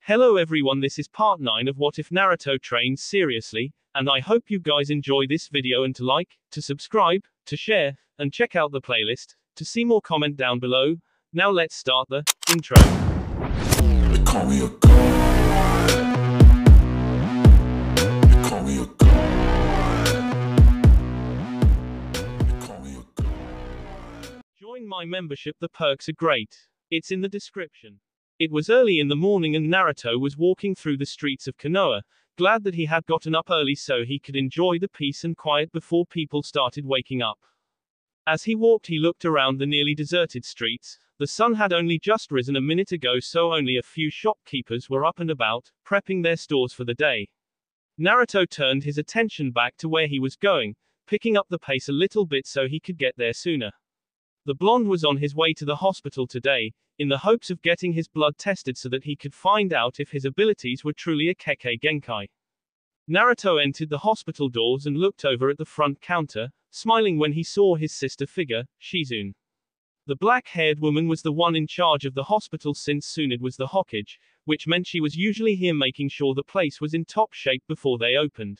Hello everyone, this is part 9 of What If Naruto Trains Seriously, and I hope you guys enjoy this video and to like, to subscribe, to share, and check out the playlist, to see more comment down below. Now let's start the intro. They call me a god. They call me a god. They call me a god. Join my membership, the perks are great. It's in the description. It was early in the morning and Naruto was walking through the streets of Konoha, glad that he had gotten up early so he could enjoy the peace and quiet before people started waking up. As he walked he looked around the nearly deserted streets. The sun had only just risen a minute ago, so only a few shopkeepers were up and about, prepping their stores for the day. Naruto turned his attention back to where he was going, picking up the pace a little bit so he could get there sooner. The blonde was on his way to the hospital today, in the hopes of getting his blood tested so that he could find out if his abilities were truly a Kekkei Genkai. Naruto entered the hospital doors and looked over at the front counter, smiling when he saw his sister figure, Shizune. The black-haired woman was the one in charge of the hospital since Tsunade was the Hokage, which meant she was usually here making sure the place was in top shape before they opened.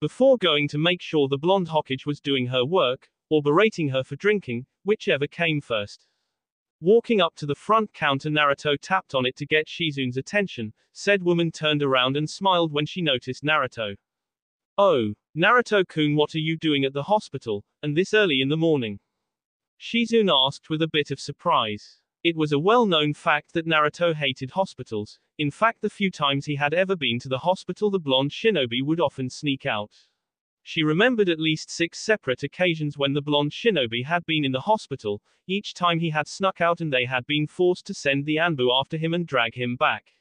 Before going to make sure the blonde Hokage was doing her work, or berating her for drinking, whichever came first. Walking up to the front counter, Naruto tapped on it to get Shizune's attention. Said woman turned around and smiled when she noticed Naruto. "Oh, Naruto-kun, what are you doing at the hospital, and this early in the morning?" Shizune asked with a bit of surprise. It was a well-known fact that Naruto hated hospitals. In fact, the few times he had ever been to the hospital, the blonde shinobi would often sneak out. She remembered at least 6 separate occasions when the blonde shinobi had been in the hospital. Each time he had snuck out and they had been forced to send the Anbu after him and drag him back.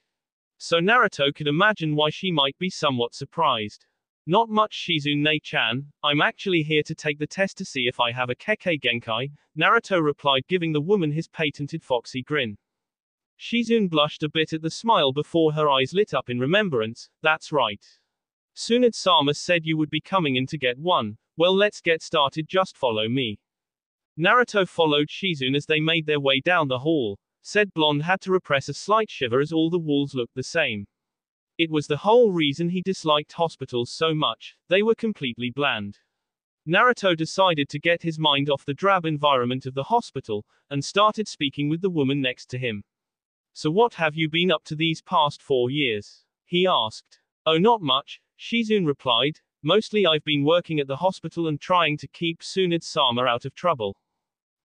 So Naruto could imagine why she might be somewhat surprised. "Not much, Shizune-chan. I'm actually here to take the test to see if I have a Kekkei Genkai," Naruto replied, giving the woman his patented foxy grin. Shizune blushed a bit at the smile before her eyes lit up in remembrance. "That's right. Tsunade-sama said you would be coming in to get one. Well, let's get started, just follow me." Naruto followed Shizune as they made their way down the hall. Said blonde had to repress a slight shiver as all the walls looked the same. It was the whole reason he disliked hospitals so much. They were completely bland. Naruto decided to get his mind off the drab environment of the hospital, and started speaking with the woman next to him. "So what have you been up to these past 4 years?" he asked. "Oh, not much," Shizune replied. "Mostly I've been working at the hospital and trying to keep Tsunade-sama out of trouble."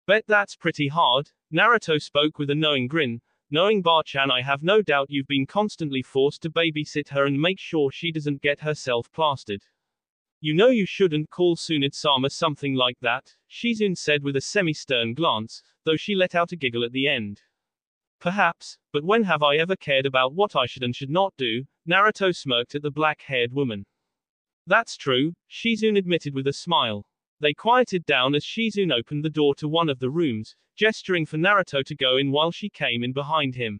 "Bet that's pretty hard," Naruto spoke with a knowing grin. "Knowing Bachan, I have no doubt you've been constantly forced to babysit her and make sure she doesn't get herself plastered." "You know you shouldn't call Tsunade-sama something like that," Shizune said with a semi-stern glance, though she let out a giggle at the end. "Perhaps, but when have I ever cared about what I should and should not do?" Naruto smirked at the black-haired woman. "That's true," Shizune admitted with a smile. They quieted down as Shizune opened the door to one of the rooms, gesturing for Naruto to go in while she came in behind him.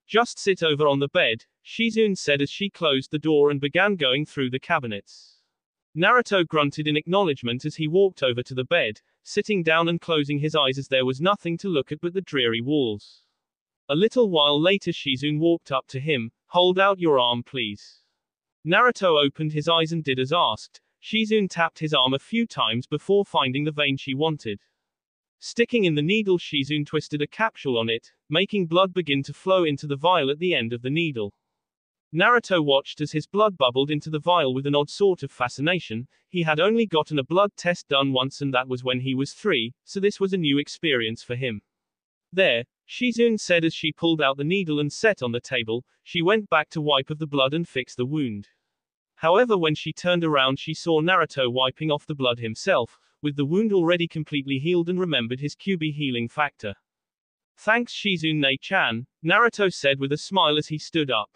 "Just sit over on the bed," Shizune said as she closed the door and began going through the cabinets. Naruto grunted in acknowledgement as he walked over to the bed, sitting down and closing his eyes as there was nothing to look at but the dreary walls. A little while later Shizune walked up to him. "Hold out your arm, please." Naruto opened his eyes and did as asked. Shizune tapped his arm a few times before finding the vein she wanted. Sticking in the needle, Shizune twisted a capsule on it, making blood begin to flow into the vial at the end of the needle. Naruto watched as his blood bubbled into the vial with an odd sort of fascination. He had only gotten a blood test done once, and that was when he was 3, so this was a new experience for him. "There," Shizune said as she pulled out the needle and set on the table. She went back to wipe off the blood and fix the wound. However, when she turned around she saw Naruto wiping off the blood himself, with the wound already completely healed, and remembered his QB healing factor. "Thanks, Shizune-chan," Naruto said with a smile as he stood up.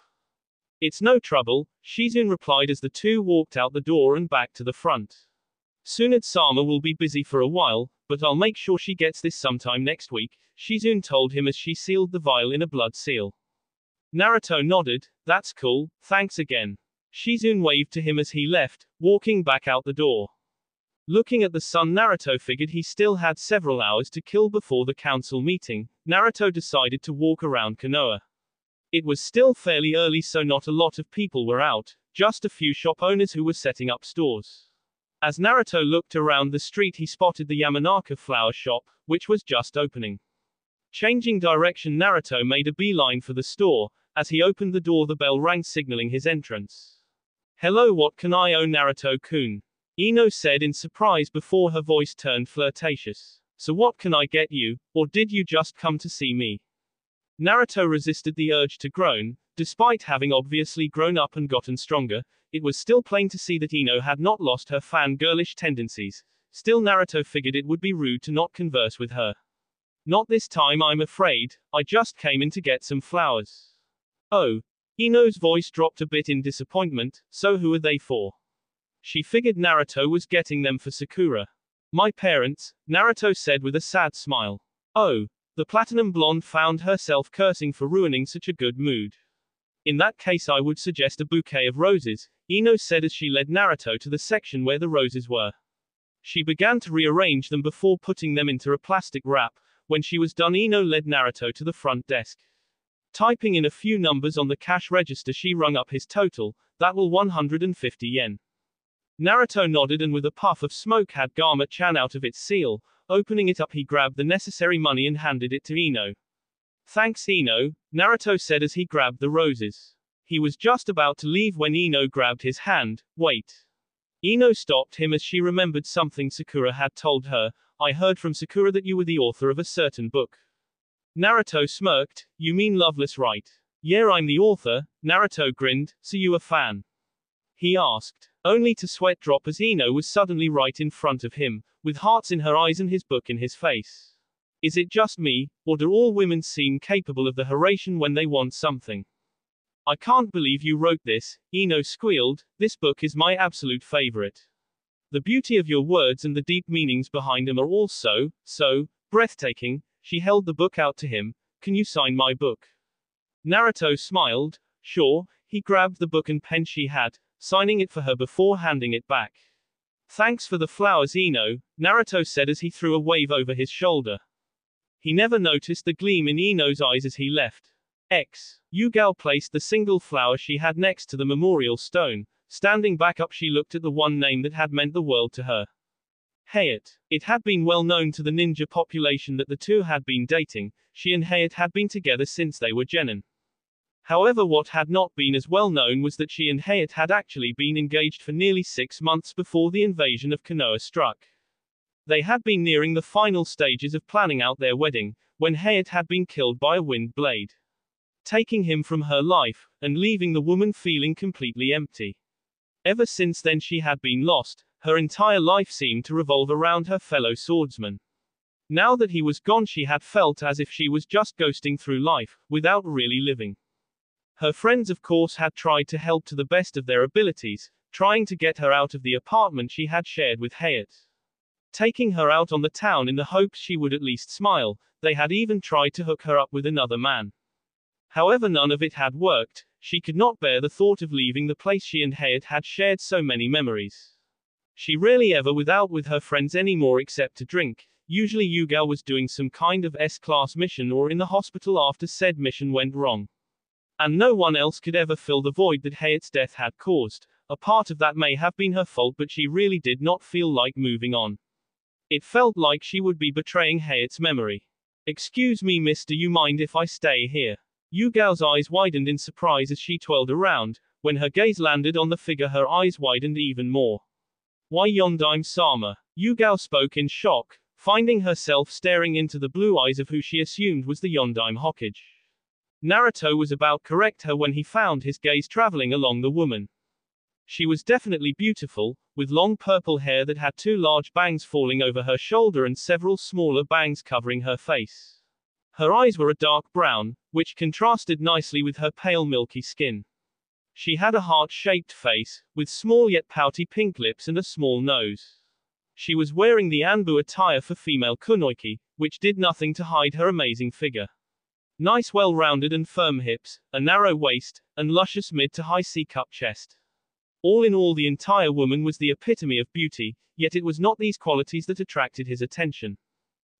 "It's no trouble," Shizune replied as the two walked out the door and back to the front. "Tsunade-sama will be busy for a while, but I'll make sure she gets this sometime next week," Shizune told him as she sealed the vial in a blood seal. Naruto nodded. "That's cool, thanks again." Shizune waved to him as he left, walking back out the door. Looking at the sun, Naruto figured he still had several hours to kill before the council meeting. Naruto decided to walk around Konoha. It was still fairly early, so not a lot of people were out, just a few shop owners who were setting up stores. As Naruto looked around the street, he spotted the Yamanaka flower shop, which was just opening. Changing direction, Naruto made a beeline for the store. As he opened the door, the bell rang, signaling his entrance. "Hello, what can I owe Naruto-kun?" Ino said in surprise before her voice turned flirtatious. "So what can I get you, or did you just come to see me?" Naruto resisted the urge to groan. Despite having obviously grown up and gotten stronger, it was still plain to see that Ino had not lost her fangirlish tendencies. Still, Naruto figured it would be rude to not converse with her. "Not this time, I'm afraid. I just came in to get some flowers." "Oh." Ino's voice dropped a bit in disappointment. "So who are they for?" She figured Naruto was getting them for Sakura. "My parents," Naruto said with a sad smile. "Oh." The platinum blonde found herself cursing for ruining such a good mood. "In that case, I would suggest a bouquet of roses," Ino said as she led Naruto to the section where the roses were. She began to rearrange them before putting them into a plastic wrap. When she was done, Ino led Naruto to the front desk. Typing in a few numbers on the cash register, she rung up his total. "That will 150 yen. Naruto nodded and with a puff of smoke had Gama-chan out of its seal. Opening it up, he grabbed the necessary money and handed it to Ino. "Thanks, Ino," Naruto said as he grabbed the roses. He was just about to leave when Ino grabbed his hand. "Wait." Ino stopped him as she remembered something Sakura had told her. "I heard from Sakura that you were the author of a certain book." Naruto smirked. "You mean Loveless, right?" "Yeah, I'm the author." Naruto grinned. "So you a fan?" he asked. Only to sweat drop as Ino was suddenly right in front of him, with hearts in her eyes and his book in his face. "Is it just me, or do all women seem capable of the Hiraishin when they want something?" "I can't believe you wrote this," Ino squealed. "This book is my absolute favorite. The beauty of your words and the deep meanings behind them are all so breathtaking." She held the book out to him. "Can you sign my book?" Naruto smiled. "Sure." He grabbed the book and pen she had, signing it for her before handing it back. "Thanks for the flowers, Ino," Naruto said as he threw a wave over his shoulder. He never noticed the gleam in Ino's eyes as he left. Yugao placed the single flower she had next to the memorial stone. Standing back up, she looked at the one name that had meant the world to her. Hayate. It had been well known to the ninja population that the two had been dating. She and Hayate had been together since they were genin. However, what had not been as well known was that she and Hayate had actually been engaged for nearly 6 months before the invasion of Konoha struck. They had been nearing the final stages of planning out their wedding, when Hayate had been killed by a wind blade, taking him from her life, and leaving the woman feeling completely empty. Ever since then she had been lost. Her entire life seemed to revolve around her fellow swordsman. Now that he was gone, she had felt as if she was just ghosting through life, without really living. Her friends, of course, had tried to help to the best of their abilities, trying to get her out of the apartment she had shared with Hayate. Taking her out on the town in the hopes she would at least smile. They had even tried to hook her up with another man. However, none of it had worked. She could not bear the thought of leaving the place she and Hayate had shared so many memories. She rarely ever went out with her friends anymore except to drink. Usually Yugao was doing some kind of S-class mission or in the hospital after said mission went wrong. And no one else could ever fill the void that Hayate's death had caused. A part of that may have been her fault, but she really did not feel like moving on. It felt like she would be betraying Hayate's memory. "Excuse me, miss, do you mind if I stay here?" Yugao's eyes widened in surprise as she twirled around. When her gaze landed on the figure, her eyes widened even more. "Why, Yondaime-sama?" Yugao spoke in shock, finding herself staring into the blue eyes of who she assumed was the Yondaime Hokage. Naruto was about to correct her when he found his gaze traveling along the woman. She was definitely beautiful, with long purple hair that had 2 large bangs falling over her shoulder and several smaller bangs covering her face. Her eyes were a dark brown, which contrasted nicely with her pale milky skin. She had a heart-shaped face, with small yet pouty pink lips and a small nose. She was wearing the Anbu attire for female kunoichi, which did nothing to hide her amazing figure. Nice well-rounded and firm hips, a narrow waist, and luscious mid to high C-cup chest. All in all, the entire woman was the epitome of beauty, yet it was not these qualities that attracted his attention.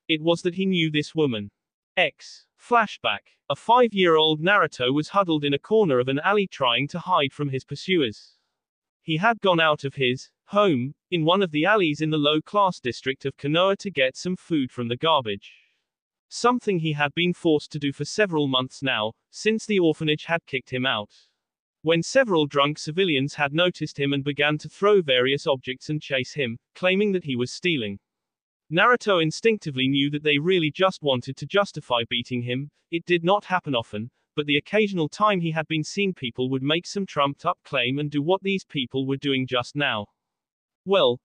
It was that he knew this woman. X. Flashback. A 5-year-old Naruto was huddled in a corner of an alley trying to hide from his pursuers. He had gone out of his home in one of the alleys in the low-class district of Konoha to get some food from the garbage. Something he had been forced to do for several months now, since the orphanage had kicked him out. When several drunk civilians had noticed him and began to throw various objects and chase him, claiming that he was stealing. Naruto instinctively knew that they really just wanted to justify beating him. It did not happen often, but the occasional time he had been seen people would make some trumped-up claim and do what these people were doing just now. Well,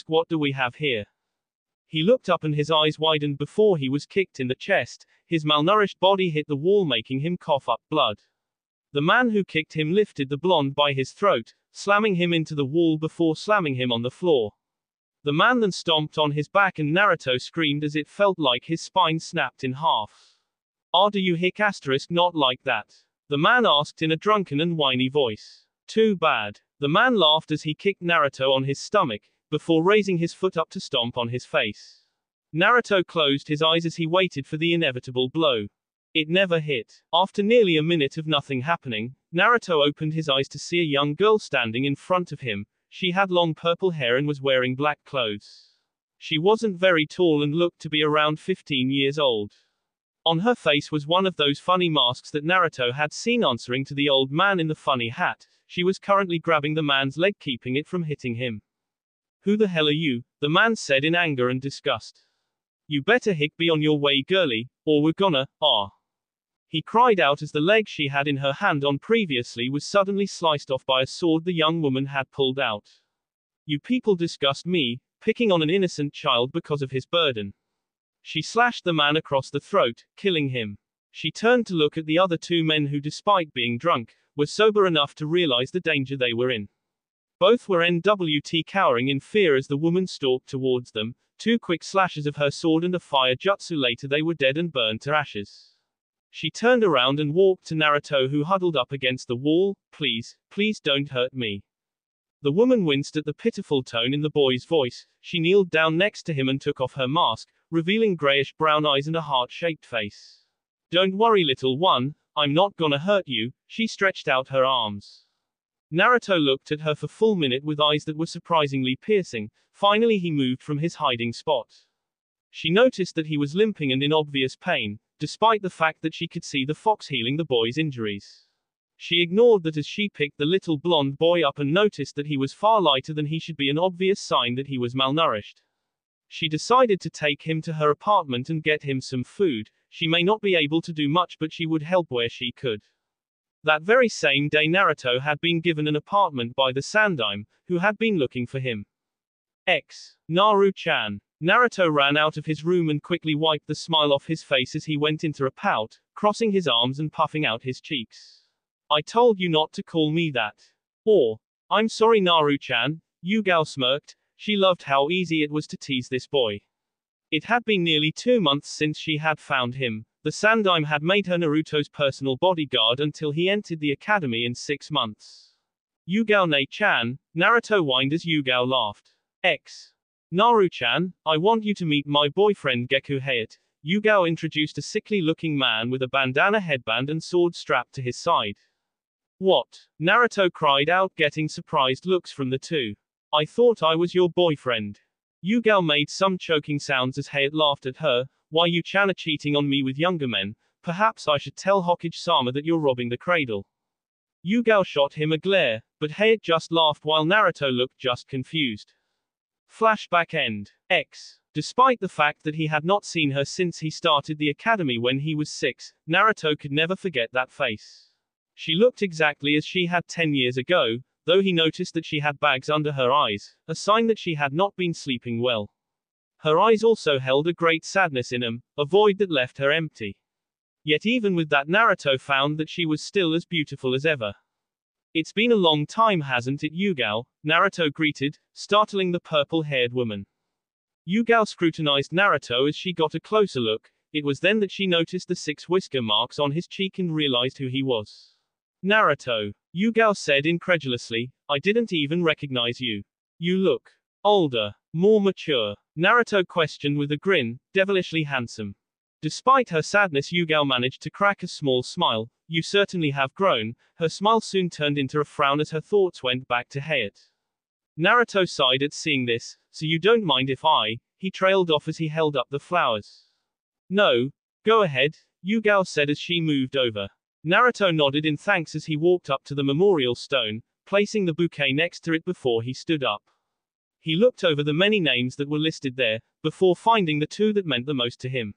what do we have here? He looked up and his eyes widened before he was kicked in the chest. His malnourished body hit the wall, making him cough up blood. The man who kicked him lifted the blonde by his throat, slamming him into the wall before slamming him on the floor. The man then stomped on his back and Naruto screamed as it felt like his spine snapped in half. Do you not like that? The man asked in a drunken and whiny voice. Too bad. The man laughed as he kicked Naruto on his stomach, before raising his foot up to stomp on his face. Naruto closed his eyes as he waited for the inevitable blow. It never hit. After nearly a minute of nothing happening, Naruto opened his eyes to see a young girl standing in front of him. She had long purple hair and was wearing black clothes. She wasn't very tall and looked to be around 15 years old. On her face was one of those funny masks that Naruto had seen answering to the old man in the funny hat. She was currently grabbing the man's leg, keeping it from hitting him. Who the hell are you? The man said in anger and disgust. You better be on your way, girly, or we're gonna, He cried out as the leg she had in her hand on previously was suddenly sliced off by a sword the young woman had pulled out. You people disgust me, picking on an innocent child because of his burden. She slashed the man across the throat, killing him. She turned to look at the other two men who, despite being drunk, were sober enough to realize the danger they were in. Both were NWT cowering in fear as the woman stalked towards them. 2 quick slashes of her sword and a fire jutsu later they were dead and burned to ashes. She turned around and walked to Naruto, who huddled up against the wall. Please don't hurt me. The woman winced at the pitiful tone in the boy's voice. She kneeled down next to him and took off her mask, revealing grayish-brown eyes and a heart-shaped face. Don't worry, little one, I'm not gonna hurt you. She stretched out her arms. Naruto looked at her for a full minute with eyes that were surprisingly piercing. Finally he moved from his hiding spot. She noticed that he was limping and in obvious pain, despite the fact that she could see the fox healing the boy's injuries. She ignored that as she picked the little blonde boy up and noticed that he was far lighter than he should be, an obvious sign that he was malnourished. She decided to take him to her apartment and get him some food. She may not be able to do much, but she would help where she could. That very same day Naruto had been given an apartment by the Sandaime, who had been looking for him. Naru-chan. Naruto ran out of his room and quickly wiped the smile off his face as he went into a pout, crossing his arms and puffing out his cheeks. I told you not to call me that. I'm sorry, Naru-chan. Yugao smirked. She loved how easy it was to tease this boy. It had been nearly 2 months since she had found him. The Sandaime had made her Naruto's personal bodyguard until he entered the academy in 6 months. Yugao-ne-chan, Naruto whined as Yugao laughed. Naru-chan, I want you to meet my boyfriend Geku Hayate. Yugao introduced a sickly-looking man with a bandana headband and sword strapped to his side. What? Naruto cried out, getting surprised looks from the two. I thought I was your boyfriend. Yugao made some choking sounds as Hayate laughed at her. Why you-chan are cheating on me with younger men? Perhaps I should tell Hokage-sama that you're robbing the cradle. Yugao shot him a glare, but Hayate just laughed while Naruto looked just confused. Flashback end. Despite the fact that he had not seen her since he started the academy when he was 6, Naruto could never forget that face. She looked exactly as she had 10 years ago, though he noticed that she had bags under her eyes, a sign that she had not been sleeping well. Her eyes also held a great sadness in them, a void that left her empty. Yet even with that, Naruto found that she was still as beautiful as ever. It's been a long time, hasn't it, Yugao? Naruto greeted, startling the purple-haired woman. Yugao scrutinized Naruto as she got a closer look. It was then that she noticed the 6 whisker marks on his cheek and realized who he was. Naruto. Yugao said incredulously, I didn't even recognize you. You look older. More mature. Naruto questioned with a grin, devilishly handsome. Despite her sadness, Yugao managed to crack a small smile. You certainly have grown. Her smile soon turned into a frown as her thoughts went back to Hayate. Naruto sighed at seeing this. So you don't mind if I? He trailed off as he held up the flowers. No. Go ahead, Yugao said as she moved over. Naruto nodded in thanks as he walked up to the memorial stone, placing the bouquet next to it before he stood up. He looked over the many names that were listed there, before finding the two that meant the most to him.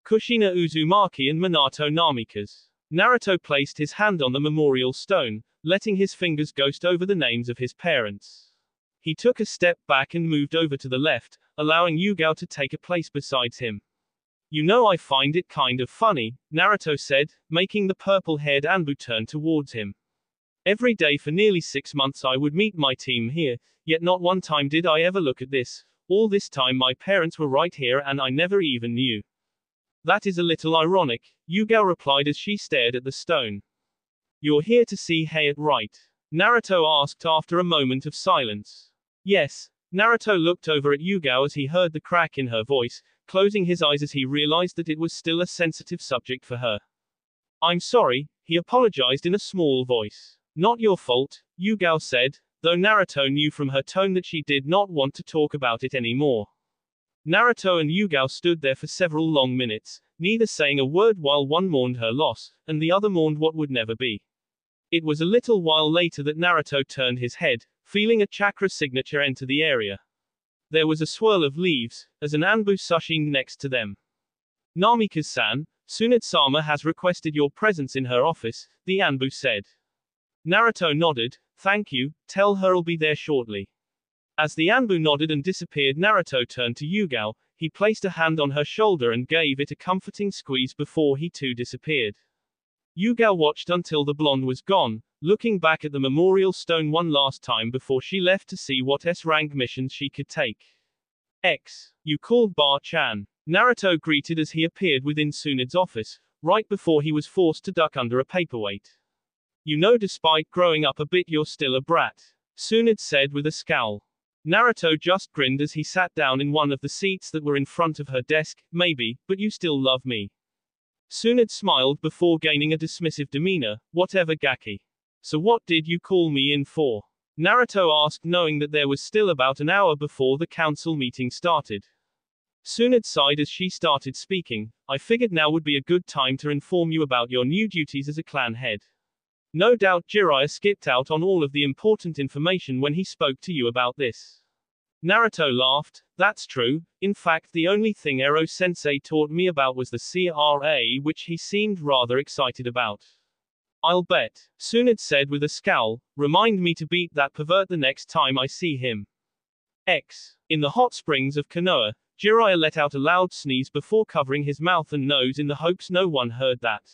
Kushina Uzumaki and Minato Namikaze. Naruto placed his hand on the memorial stone, letting his fingers ghost over the names of his parents. He took a step back and moved over to the left, allowing Yugao to take a place beside him. You know, I find it kind of funny, Naruto said, making the purple-haired Anbu turn towards him. Every day for nearly 6 months I would meet my team here, yet not one time did I ever look at this. All this time my parents were right here and I never even knew. That is a little ironic, Yugao replied as she stared at the stone. You're here to see Hayate, right? Naruto asked after a moment of silence. Yes. Naruto looked over at Yugao as he heard the crack in her voice, closing his eyes as he realized that it was still a sensitive subject for her. I'm sorry, he apologized in a small voice. Not your fault, Yugao said, though Naruto knew from her tone that she did not want to talk about it anymore. Naruto and Yugao stood there for several long minutes, neither saying a word while one mourned her loss, and the other mourned what would never be. It was a little while later that Naruto turned his head, feeling a chakra signature enter the area. There was a swirl of leaves, as an Anbu sushied next to them. Namikaze-san, Tsunade-sama has requested your presence in her office, the Anbu said. Naruto nodded, thank you, tell her I'll be there shortly. As the Anbu nodded and disappeared, Naruto turned to Yugao. He placed a hand on her shoulder and gave it a comforting squeeze before he too disappeared. Yugao watched until the blonde was gone, looking back at the memorial stone one last time before she left to see what S-rank missions she could take. You called Bar-chan. Naruto greeted as he appeared within Tsunade's office, right before he was forced to duck under a paperweight. You know, despite growing up a bit, you're still a brat, Tsunade said with a scowl. Naruto just grinned as he sat down in one of the seats that were in front of her desk. Maybe, but you still love me. Tsunade smiled before gaining a dismissive demeanor. Whatever, Gaki. So what did you call me in for? Naruto asked, knowing that there was still about an hour before the council meeting started. Tsunade sighed as she started speaking. I figured now would be a good time to inform you about your new duties as a clan head. No doubt Jiraiya skipped out on all of the important information when he spoke to you about this. Naruto laughed. That's true. In fact, the only thing Ero-sensei taught me about was the CRA, which he seemed rather excited about. I'll bet, Tsunade said with a scowl. Remind me to beat that pervert the next time I see him. In the hot springs of Konoha, Jiraiya let out a loud sneeze before covering his mouth and nose in the hopes no one heard that.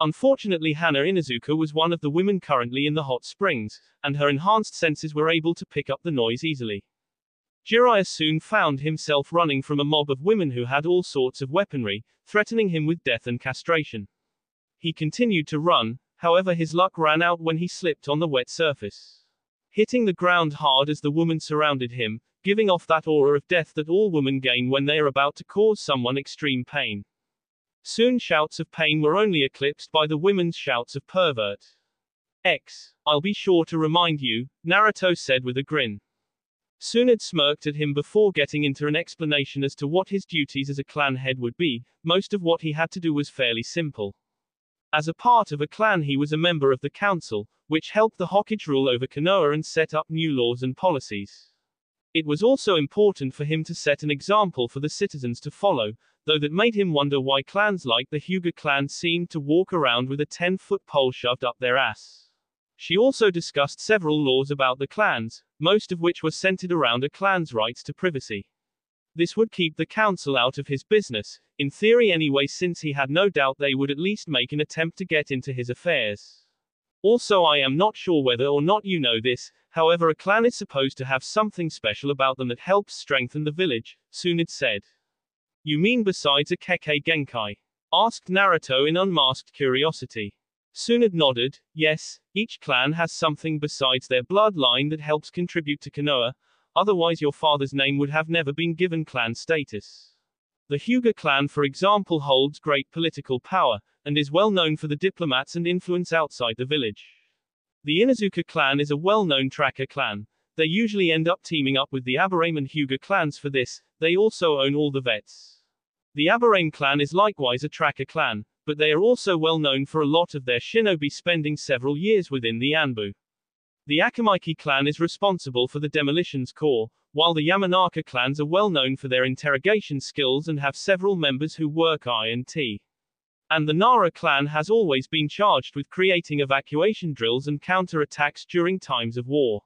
Unfortunately, Hana Inuzuka was one of the women currently in the hot springs, and her enhanced senses were able to pick up the noise easily. Jiraiya soon found himself running from a mob of women who had all sorts of weaponry, threatening him with death and castration. He continued to run, however his luck ran out when he slipped on the wet surface, hitting the ground hard as the woman surrounded him, giving off that aura of death that all women gain when they are about to cause someone extreme pain. Soon shouts of pain were only eclipsed by the women's shouts of pervert. I'll be sure to remind you, Naruto said with a grin. Tsunade smirked at him before getting into an explanation as to what his duties as a clan head would be. Most of what he had to do was fairly simple. As a part of a clan, he was a member of the council, which helped the Hokage rule over Konoha and set up new laws and policies. It was also important for him to set an example for the citizens to follow, though that made him wonder why clans like the Hyuga clan seemed to walk around with a 10-foot pole shoved up their ass. She also discussed several laws about the clans, most of which were centered around a clan's rights to privacy. This would keep the council out of his business, in theory anyway, since he had no doubt they would at least make an attempt to get into his affairs. Also, I am not sure whether or not you know this, however, a clan is supposed to have something special about them that helps strengthen the village, Tsunade said. You mean besides a Kekkei Genkai? Asked Naruto in unmasked curiosity. Tsunade nodded. Yes, each clan has something besides their bloodline that helps contribute to Konoha. otherwise your father's name would have never been given clan status. The Hyuga clan, for example, holds great political power, and is well known for the diplomats and influence outside the village. The Inuzuka clan is a well-known tracker clan. They usually end up teaming up with the Aburame and Hyuga clans for this. They also own all the vets. The Aburame clan is likewise a tracker clan, but they are also well known for a lot of their shinobi spending several years within the Anbu. The Akamaiki clan is responsible for the demolitions corps, while the Yamanaka clans are well known for their interrogation skills and have several members who work I&T. And the Nara clan has always been charged with creating evacuation drills and counter-attacks during times of war.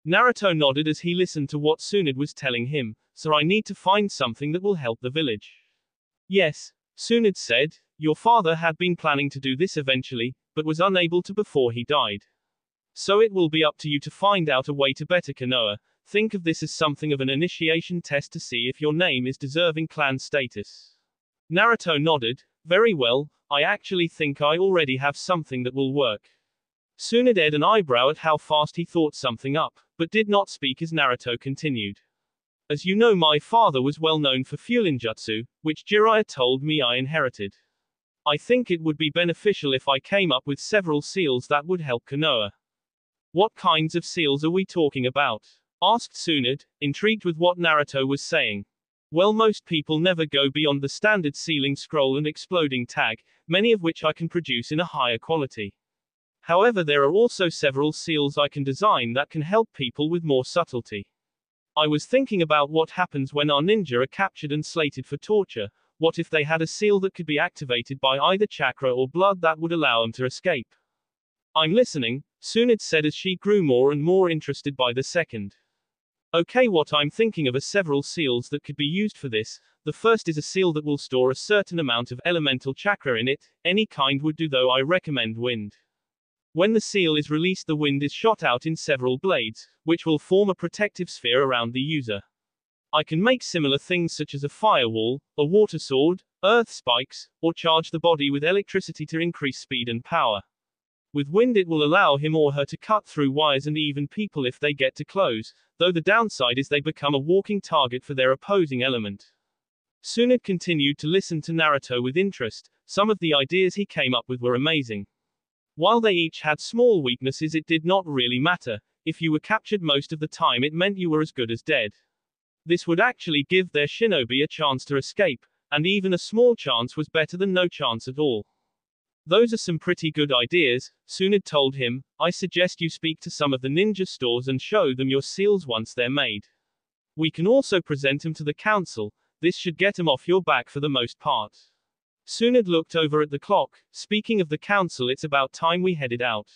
Naruto nodded as he listened to what Tsunade was telling him. So I need to find something that will help the village. Yes, Tsunade said, your father had been planning to do this eventually, but was unable to before he died. So it will be up to you to find out a way to better Konoha. Think of this as something of an initiation test to see if your name is deserving clan status. Naruto nodded, very well, I actually think I already have something that will work. Tsunade aired an eyebrow at how fast he thought something up, but did not speak as Naruto continued. As you know, my father was well known for fuelinjutsu, which Jiraiya told me I inherited. I think it would be beneficial if I came up with several seals that would help Konoha. What kinds of seals are we talking about? Asked Tsunade, intrigued with what Naruto was saying. Well, most people never go beyond the standard sealing scroll and exploding tag, many of which I can produce in a higher quality. However, there are also several seals I can design that can help people with more subtlety. I was thinking about what happens when our ninja are captured and slated for torture. What if they had a seal that could be activated by either chakra or blood that would allow them to escape? I'm listening, Tsunade said as she grew more and more interested by the second. Okay, what I'm thinking of are several seals that could be used for this. The first is a seal that will store a certain amount of elemental chakra in it. Any kind would do, though I recommend wind. When the seal is released, the wind is shot out in several blades, which will form a protective sphere around the user. I can make similar things such as a firewall, a water sword, earth spikes, or charge the body with electricity to increase speed and power. With wind it will allow him or her to cut through wires and even people if they get too close, though the downside is they become a walking target for their opposing element. Tsunade continued to listen to Naruto with interest. Some of the ideas he came up with were amazing. While they each had small weaknesses, it did not really matter. If you were captured most of the time, it meant you were as good as dead. This would actually give their shinobi a chance to escape, and even a small chance was better than no chance at all. Those are some pretty good ideas, Tsunade told him. I suggest you speak to some of the ninja stores and show them your seals once they're made. We can also present them to the council. This should get them off your back for the most part. Tsunade looked over at the clock. Speaking of the council, it's about time we headed out.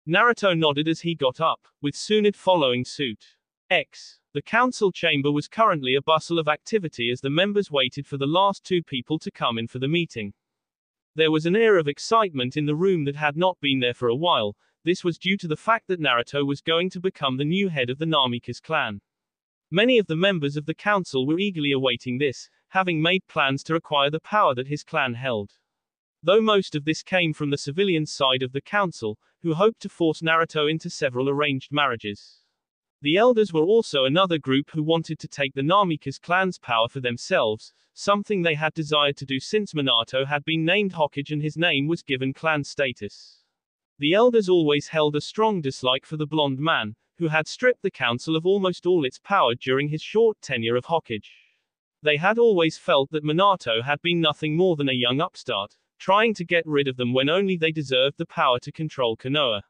Naruto nodded as he got up, with Tsunade following suit. The council chamber was currently a bustle of activity as the members waited for the last two people to come in for the meeting. There was an air of excitement in the room that had not been there for a while. This was due to the fact that Naruto was going to become the new head of the Namikaze clan. Many of the members of the council were eagerly awaiting this, having made plans to acquire the power that his clan held. Though most of this came from the civilian side of the council, who hoped to force Naruto into several arranged marriages. The elders were also another group who wanted to take the Namikaze clan's power for themselves, something they had desired to do since Minato had been named Hokage and his name was given clan status. The elders always held a strong dislike for the blonde man, who had stripped the council of almost all its power during his short tenure of Hokage. They had always felt that Minato had been nothing more than a young upstart, trying to get rid of them when only they deserved the power to control Konoha.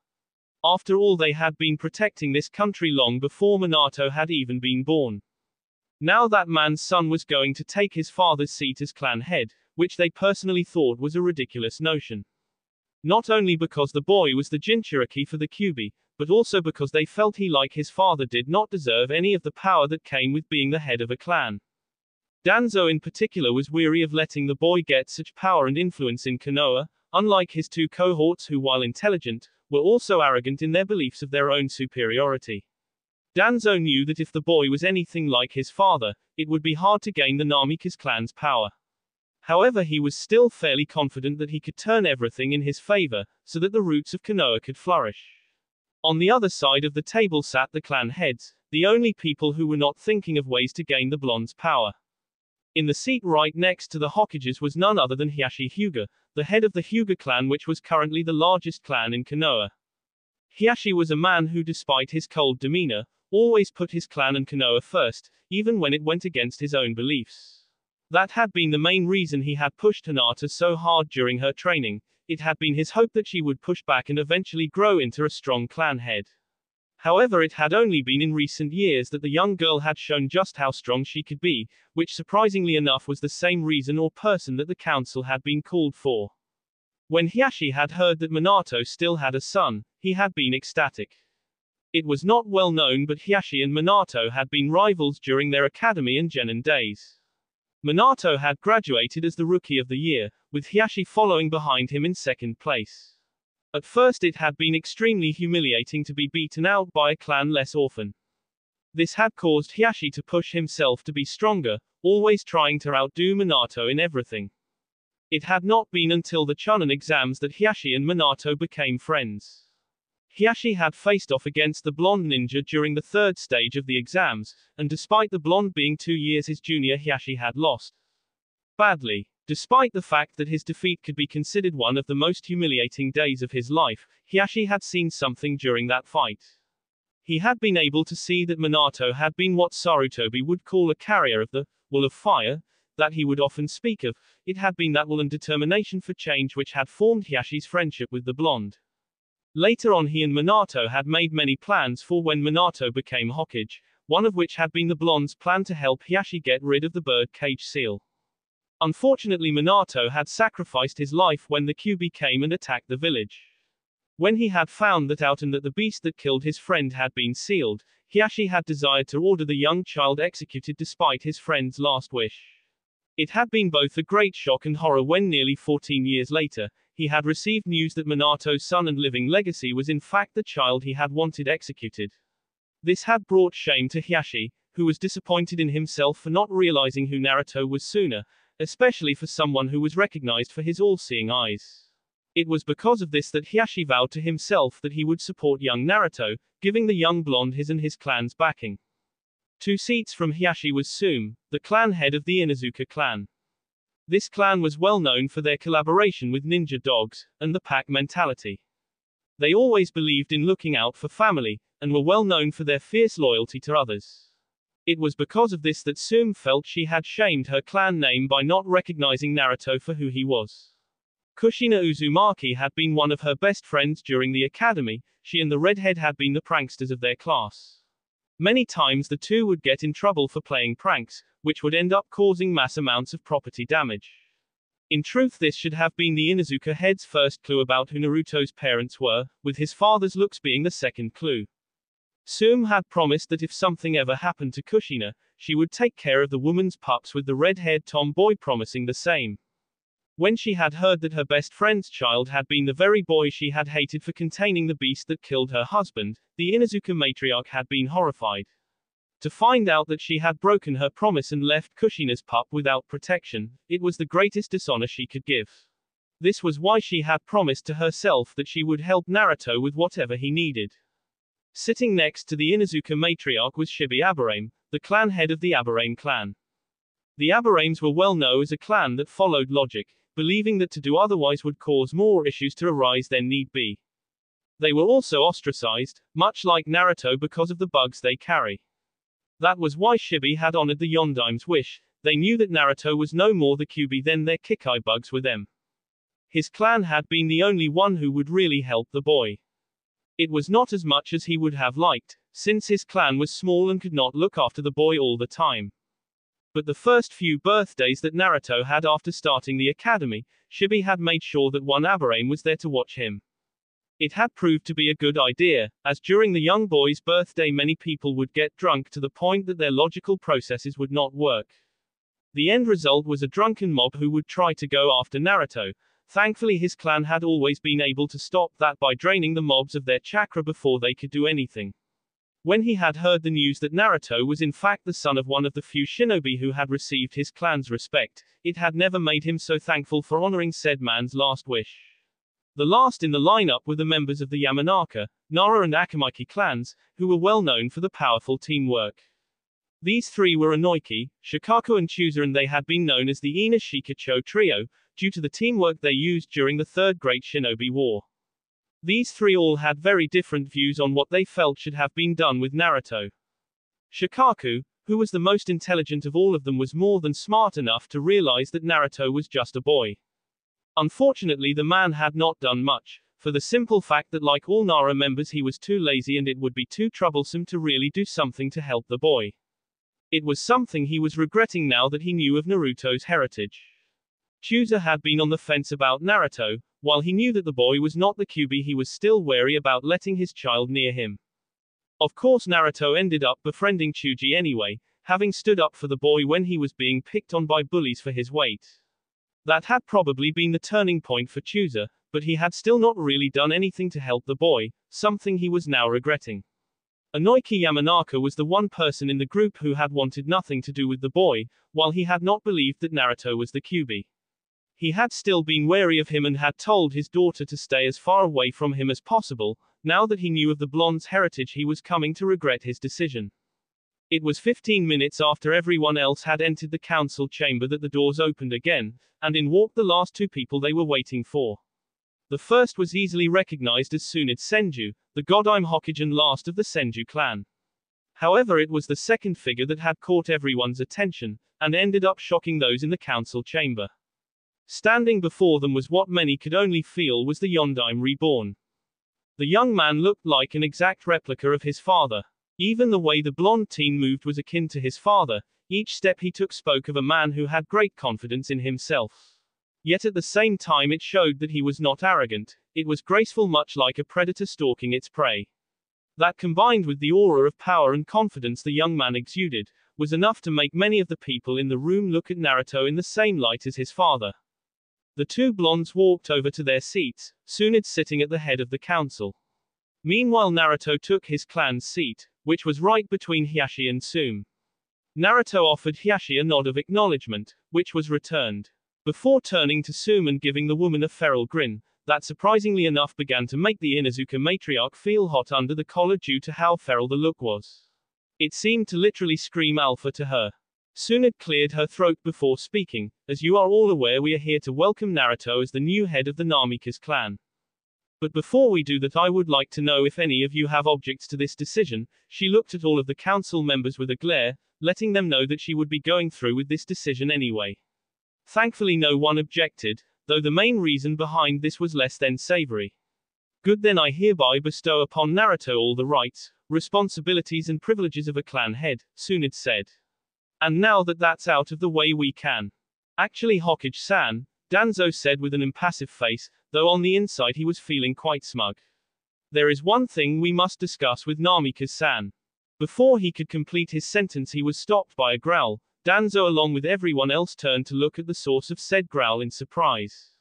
After all, they had been protecting this country long before Minato had even been born. Now that man's son was going to take his father's seat as clan head, which they personally thought was a ridiculous notion. Not only because the boy was the Jinchuriki for the Kyuubi, but also because they felt he, like his father, did not deserve any of the power that came with being the head of a clan. Danzo in particular was weary of letting the boy get such power and influence in Konoha, unlike his two cohorts who, while intelligent, were also arrogant in their beliefs of their own superiority. Danzo knew that if the boy was anything like his father, it would be hard to gain the Namikaze clan's power. However, he was still fairly confident that he could turn everything in his favor, so that the roots of Konoha could flourish. On the other side of the table sat the clan heads, the only people who were not thinking of ways to gain the blonde's power. In the seat right next to the Hokages was none other than Hiashi Hyuga, the head of the Hyuga clan, which was currently the largest clan in Konoha. Hiashi was a man who, despite his cold demeanor, always put his clan and Konoha first, even when it went against his own beliefs. That had been the main reason he had pushed Hinata so hard during her training. It had been his hope that she would push back and eventually grow into a strong clan head. However, it had only been in recent years that the young girl had shown just how strong she could be, which surprisingly enough was the same reason or person that the council had been called for. When Hiashi had heard that Minato still had a son, he had been ecstatic. It was not well known, but Hiashi and Minato had been rivals during their academy and genin days. Minato had graduated as the Rookie of the Year, with Hiashi following behind him in second place. At first it had been extremely humiliating to be beaten out by a clan less orphan. This had caused Hiashi to push himself to be stronger, always trying to outdo Minato in everything. It had not been until the Chunin exams that Hiashi and Minato became friends. Hiashi had faced off against the blonde ninja during the third stage of the exams, and despite the blonde being 2 years his junior, Hiashi had lost badly. Despite the fact that his defeat could be considered one of the most humiliating days of his life, Hiashi had seen something during that fight. He had been able to see that Minato had been what Sarutobi would call a carrier of the will of fire, that he would often speak of. It had been that will and determination for change which had formed Hiashi's friendship with the blonde. Later on he and Minato had made many plans for when Minato became Hokage, one of which had been the blonde's plan to help Hiashi get rid of the bird cage seal. Unfortunately, Minato had sacrificed his life when the Kyuubi came and attacked the village. When he had found that out and that the beast that killed his friend had been sealed, Hiashi had desired to order the young child executed despite his friend's last wish. It had been both a great shock and horror when nearly 14 years later, he had received news that Minato's son and living legacy was in fact the child he had wanted executed. This had brought shame to Hiashi, who was disappointed in himself for not realizing who Naruto was sooner, especially for someone who was recognized for his all-seeing eyes. It was because of this that Hiashi vowed to himself that he would support young Naruto, giving the young blonde his and his clan's backing. 2 seats from Hiashi was Sume, the clan head of the Inuzuka clan. This clan was well known for their collaboration with ninja dogs, and the pack mentality. They always believed in looking out for family, and were well known for their fierce loyalty to others. It was because of this that Sume felt she had shamed her clan name by not recognizing Naruto for who he was. Kushina Uzumaki had been one of her best friends during the academy. She and the redhead had been the pranksters of their class. Many times the two would get in trouble for playing pranks, which would end up causing mass amounts of property damage. In truth, this should have been the Inuzuka head's first clue about who Naruto's parents were, with his father's looks being the second clue. Sume had promised that if something ever happened to Kushina, she would take care of the woman's pups, with the red-haired tomboy promising the same. When she had heard that her best friend's child had been the very boy she had hated for containing the beast that killed her husband, the Inuzuka matriarch had been horrified. To find out that she had broken her promise and left Kushina's pup without protection, it was the greatest dishonor she could give. This was why she had promised to herself that she would help Naruto with whatever he needed. Sitting next to the Inuzuka matriarch was Shibi Aburame, the clan head of the Aburame clan. The Aburames were well known as a clan that followed logic, believing that to do otherwise would cause more issues to arise than need be. They were also ostracized, much like Naruto, because of the bugs they carry. That was why Shibi had honored the Yondaim's wish. They knew that Naruto was no more the Kyuubi than their Kikai bugs were them. His clan had been the only one who would really help the boy. It was not as much as he would have liked, since his clan was small and could not look after the boy all the time. But the first few birthdays that Naruto had after starting the academy, Shibi had made sure that one Aburame was there to watch him. It had proved to be a good idea, as during the young boy's birthday many people would get drunk to the point that their logical processes would not work. The end result was a drunken mob who would try to go after Naruto. Thankfully his clan had always been able to stop that by draining the mobs of their chakra before they could do anything. When he had heard the news that Naruto was in fact the son of one of the few shinobi who had received his clan's respect, it had never made him so thankful for honoring said man's last wish. The last in the lineup were the members of the Yamanaka, Nara and Akamaki clans, who were well known for the powerful teamwork. These three were Inoiki, Shikaku and Chusa, and they had been known as the Ina Shikacho Trio, due to the teamwork they used during the Third Great Shinobi War. These three all had very different views on what they felt should have been done with Naruto. Shikaku, who was the most intelligent of all of them, was more than smart enough to realize that Naruto was just a boy. Unfortunately, the man had not done much, for the simple fact that like all Nara members he was too lazy and it would be too troublesome to really do something to help the boy. It was something he was regretting now that he knew of Naruto's heritage. Chusa had been on the fence about Naruto. While he knew that the boy was not the Kyuubi, he was still wary about letting his child near him. Of course, Naruto ended up befriending Chuji anyway, having stood up for the boy when he was being picked on by bullies for his weight. That had probably been the turning point for Chusa, but he had still not really done anything to help the boy, something he was now regretting. Inoiki Yamanaka was the one person in the group who had wanted nothing to do with the boy, while he had not believed that Naruto was the Kyuubi. He had still been wary of him and had told his daughter to stay as far away from him as possible. Now that he knew of the blonde's heritage, he was coming to regret his decision. It was 15 minutes after everyone else had entered the council chamber that the doors opened again, and in walked the last two people they were waiting for. The first was easily recognized as Tsunade Senju, the Godime Hokage and last of the Senju clan. However, it was the second figure that had caught everyone's attention, and ended up shocking those in the council chamber. Standing before them was what many could only feel was the Yondaime reborn. The young man looked like an exact replica of his father. Even the way the blonde teen moved was akin to his father. Each step he took spoke of a man who had great confidence in himself. Yet at the same time it showed that he was not arrogant. It was graceful, much like a predator stalking its prey. That, combined with the aura of power and confidence the young man exuded, was enough to make many of the people in the room look at Naruto in the same light as his father. The two blondes walked over to their seats, Tsunade sitting at the head of the council. Meanwhile, Naruto took his clan's seat, which was right between Hiashi and Tsume. Naruto offered Hiashi a nod of acknowledgement, which was returned. Before turning to Tsume and giving the woman a feral grin, that surprisingly enough began to make the Inuzuka matriarch feel hot under the collar due to how feral the look was. It seemed to literally scream alpha to her. Tsunade cleared her throat before speaking. As you are all aware, we are here to welcome Naruto as the new head of the Namikaze clan. But before we do that, I would like to know if any of you have objects to this decision. She looked at all of the council members with a glare, letting them know that she would be going through with this decision anyway. Thankfully no one objected, though the main reason behind this was less than savory. Good, then I hereby bestow upon Naruto all the rights, responsibilities and privileges of a clan head, Tsunade said. And now that that's out of the way, we can. Actually, Hokage-san, Danzo said with an impassive face, though on the inside he was feeling quite smug. There is one thing we must discuss with Namikaze-san. Before he could complete his sentence, he was stopped by a growl. Danzo, along with everyone else, turned to look at the source of said growl in surprise.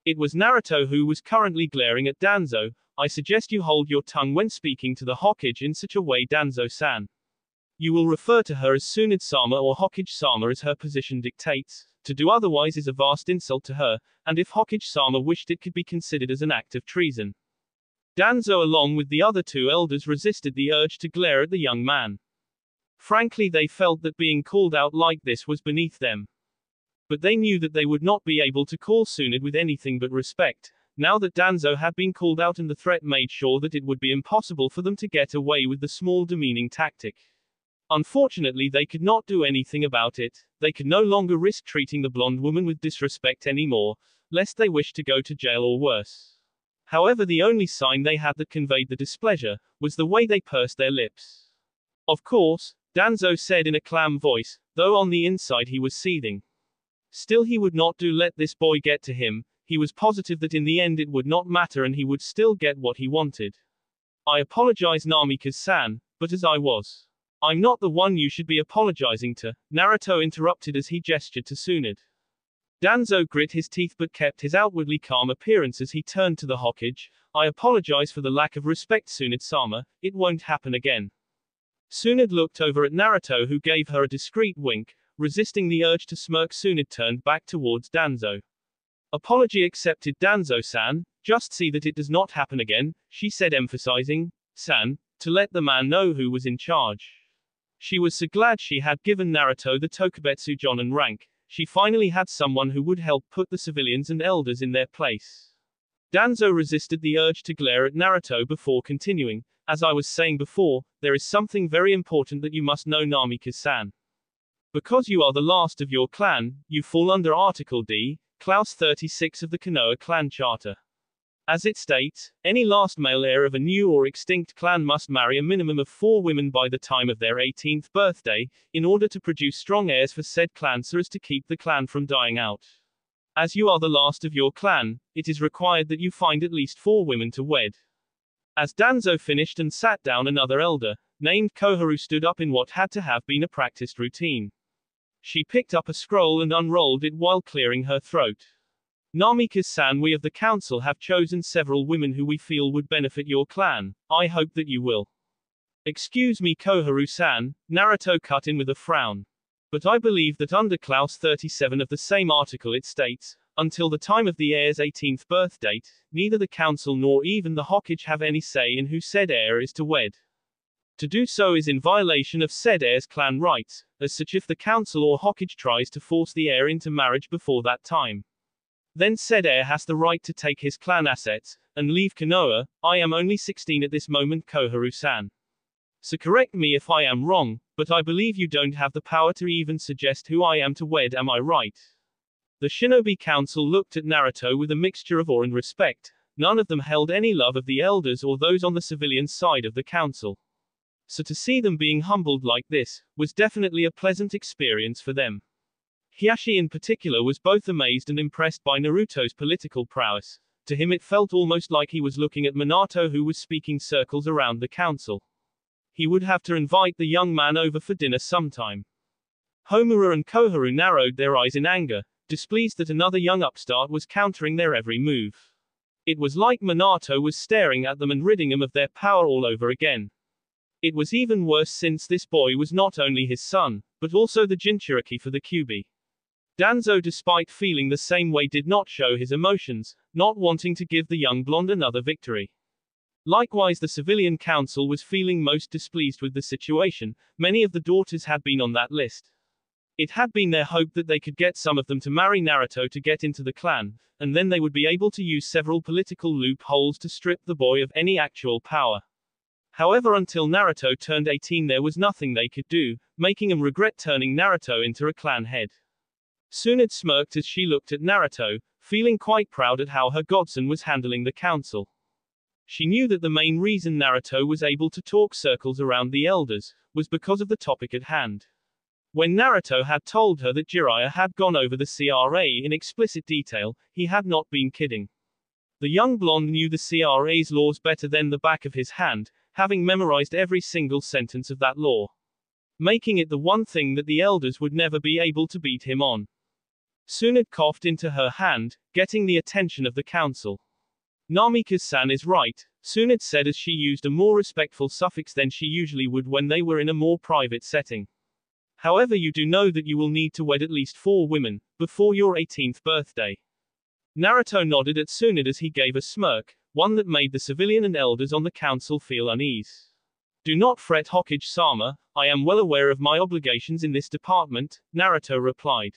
It was Naruto, who was currently glaring at Danzo. I suggest you hold your tongue when speaking to the Hokage in such a way, Danzo-san. You will refer to her as Tsunade-sama or Hokage-sama as her position dictates. To do otherwise is a vast insult to her, and if Hokage-sama wished, it could be considered as an act of treason. Danzo, along with the other two elders, resisted the urge to glare at the young man. Frankly, they felt that being called out like this was beneath them. But they knew that they would not be able to call Tsunade with anything but respect. Now that Danzo had been called out, and the threat made sure that it would be impossible for them to get away with the small demeaning tactic. Unfortunately, they could not do anything about it. They could no longer risk treating the blonde woman with disrespect anymore, lest they wished to go to jail or worse. However, the only sign they had that conveyed the displeasure was the way they pursed their lips. Of course, Danzo said in a calm voice, though on the inside he was seething. Still, he would not let this boy get to him. He was positive that in the end it would not matter and he would still get what he wanted. I apologize, Namikaze-san, but as I was. I'm not the one you should be apologizing to, Naruto interrupted as he gestured to Tsunade. Danzo grit his teeth but kept his outwardly calm appearance as he turned to the Hokage. I apologize for the lack of respect, Tsunade-sama, it won't happen again. Tsunade looked over at Naruto, who gave her a discreet wink. Resisting the urge to smirk, Tsunade turned back towards Danzo. Apology accepted, Danzo-san. Just see that it does not happen again, she said, emphasizing, San, to let the man know who was in charge. She was so glad she had given Naruto the Tokubetsu Jonin rank. She finally had someone who would help put the civilians and elders in their place. Danzo resisted the urge to glare at Naruto before continuing. As I was saying before, there is something very important that you must know, Namikaze-san. Because you are the last of your clan, you fall under Article D, Clause 36 of the Konoha clan charter. As it states, any last male heir of a new or extinct clan must marry a minimum of 4 women by the time of their 18th birthday, in order to produce strong heirs for said clan so as to keep the clan from dying out. As you are the last of your clan, it is required that you find at least 4 women to wed. As Danzo finished and sat down, another elder, named Koharu, stood up in what had to have been a practiced routine. She picked up a scroll and unrolled it while clearing her throat. Namikaze-san, we of the council have chosen several women who we feel would benefit your clan. I hope that you will. Excuse me, Koharu-san, Naruto cut in with a frown. But I believe that under Clause 37 of the same article it states, until the time of the heir's 18th birth date, neither the council nor even the Hokage have any say in who said heir is to wed. To do so is in violation of said heir's clan rights, as such if the council or Hokage tries to force the heir into marriage before that time. Then said heir has the right to take his clan assets, and leave Konoha. I am only 16 at this moment, Koharu-san. So correct me if I am wrong, but I believe you don't have the power to even suggest who I am to wed, am I right? The Shinobi Council looked at Naruto with a mixture of awe and respect. None of them held any love of the elders or those on the civilian side of the council. So to see them being humbled like this, was definitely a pleasant experience for them. Hiyashi in particular was both amazed and impressed by Naruto's political prowess. To him it felt almost like he was looking at Minato, who was speaking circles around the council. He would have to invite the young man over for dinner sometime. Homura and Koharu narrowed their eyes in anger, displeased that another young upstart was countering their every move. It was like Minato was staring at them and ridding them of their power all over again. It was even worse since this boy was not only his son, but also the Jinchuriki for the Kyuubi. Danzo, despite feeling the same way, did not show his emotions, not wanting to give the young blonde another victory. Likewise, the civilian council was feeling most displeased with the situation. Many of the daughters had been on that list. It had been their hope that they could get some of them to marry Naruto to get into the clan, and then they would be able to use several political loopholes to strip the boy of any actual power. However, until Naruto turned 18 there was nothing they could do, making them regret turning Naruto into a clan head. Tsunade smirked as she looked at Naruto, feeling quite proud at how her godson was handling the council. She knew that the main reason Naruto was able to talk circles around the elders was because of the topic at hand. When Naruto had told her that Jiraiya had gone over the CRA in explicit detail, he had not been kidding. The young blonde knew the CRA's laws better than the back of his hand, having memorized every single sentence of that law, making it the one thing that the elders would never be able to beat him on. Tsunade coughed into her hand, getting the attention of the council. Namikaze-san is right, Tsunade said as she used a more respectful suffix than she usually would when they were in a more private setting. However, you do know that you will need to wed at least 4 women, before your 18th birthday. Naruto nodded at Tsunade as he gave a smirk, one that made the civilian and elders on the council feel unease. Do not fret, Hokage-sama, I am well aware of my obligations in this department, Naruto replied.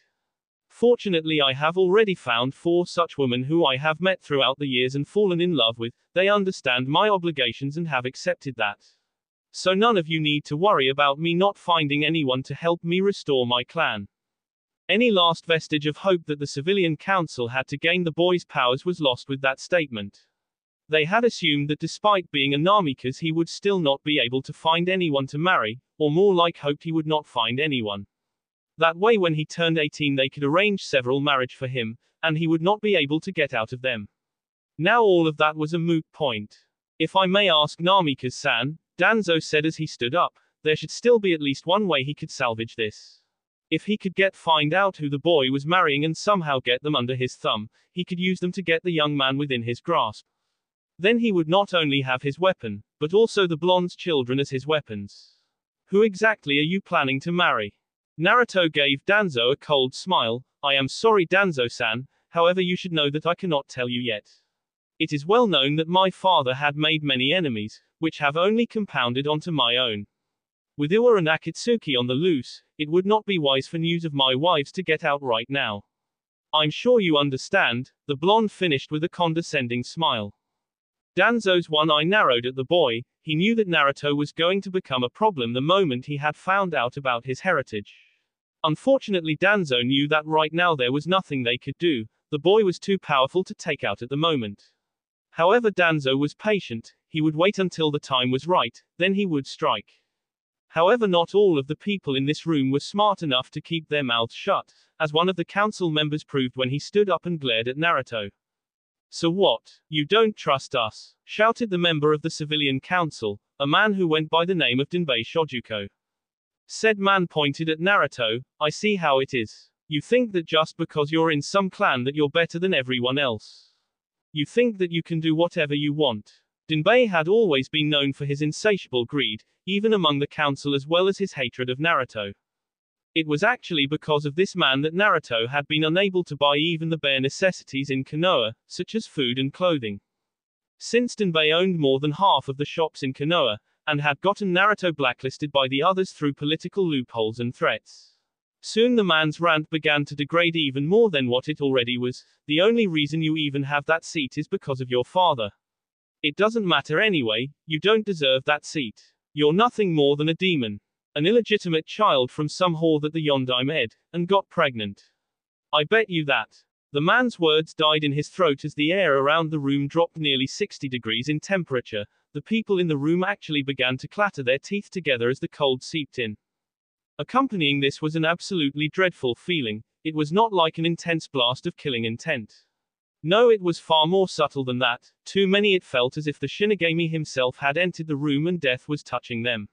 Fortunately, I have already found 4 such women who I have met throughout the years and fallen in love with. They understand my obligations and have accepted that. So none of you need to worry about me not finding anyone to help me restore my clan. Any last vestige of hope that the civilian council had to gain the boy's powers was lost with that statement. They had assumed that despite being a Namikaze he would still not be able to find anyone to marry, or more like hoped he would not find anyone. That way when he turned 18 they could arrange several marriage for him, and he would not be able to get out of them. Now all of that was a moot point. If I may ask, Namikaze-san, Danzo said as he stood up, there should still be at least one way he could salvage this. If he could find out who the boy was marrying and somehow get them under his thumb, he could use them to get the young man within his grasp. Then he would not only have his weapon, but also the blonde's children as his weapons. Who exactly are you planning to marry? Naruto gave Danzo a cold smile. I am sorry, Danzo-san, however you should know that I cannot tell you yet. It is well known that my father had made many enemies, which have only compounded onto my own. With Iwa and Akatsuki on the loose, it would not be wise for news of my wives to get out right now. I'm sure you understand, the blonde finished with a condescending smile. Danzo's one eye narrowed at the boy. He knew that Naruto was going to become a problem the moment he had found out about his heritage. Unfortunately, Danzo knew that right now there was nothing they could do. The boy was too powerful to take out at the moment. However, Danzo was patient. He would wait until the time was right, then he would strike. However, not all of the people in this room were smart enough to keep their mouths shut, as one of the council members proved when he stood up and glared at Naruto. So what? You don't trust us? Shouted the member of the civilian council, a man who went by the name of Denbei Shojuko. Said man pointed at Naruto. I see how it is. You think that just because you're in some clan that you're better than everyone else. You think that you can do whatever you want. Denbei had always been known for his insatiable greed, even among the council, as well as his hatred of Naruto. It was actually because of this man that Naruto had been unable to buy even the bare necessities in Konoha, such as food and clothing. Since Denbei owned more than half of the shops in Konoha, and had gotten Naruto blacklisted by the others through political loopholes and threats. Soon the man's rant began to degrade even more than what it already was. The only reason you even have that seat is because of your father. It doesn't matter anyway, you don't deserve that seat. You're nothing more than a demon. An illegitimate child from some whore that the Yondaime ed, and got pregnant. I bet you that. The man's words died in his throat as the air around the room dropped nearly 60 degrees in temperature. The people in the room actually began to clatter their teeth together as the cold seeped in. Accompanying this was an absolutely dreadful feeling. It was not like an intense blast of killing intent. No, it was far more subtle than that. Too many, it felt as if the Shinigami himself had entered the room and death was touching them.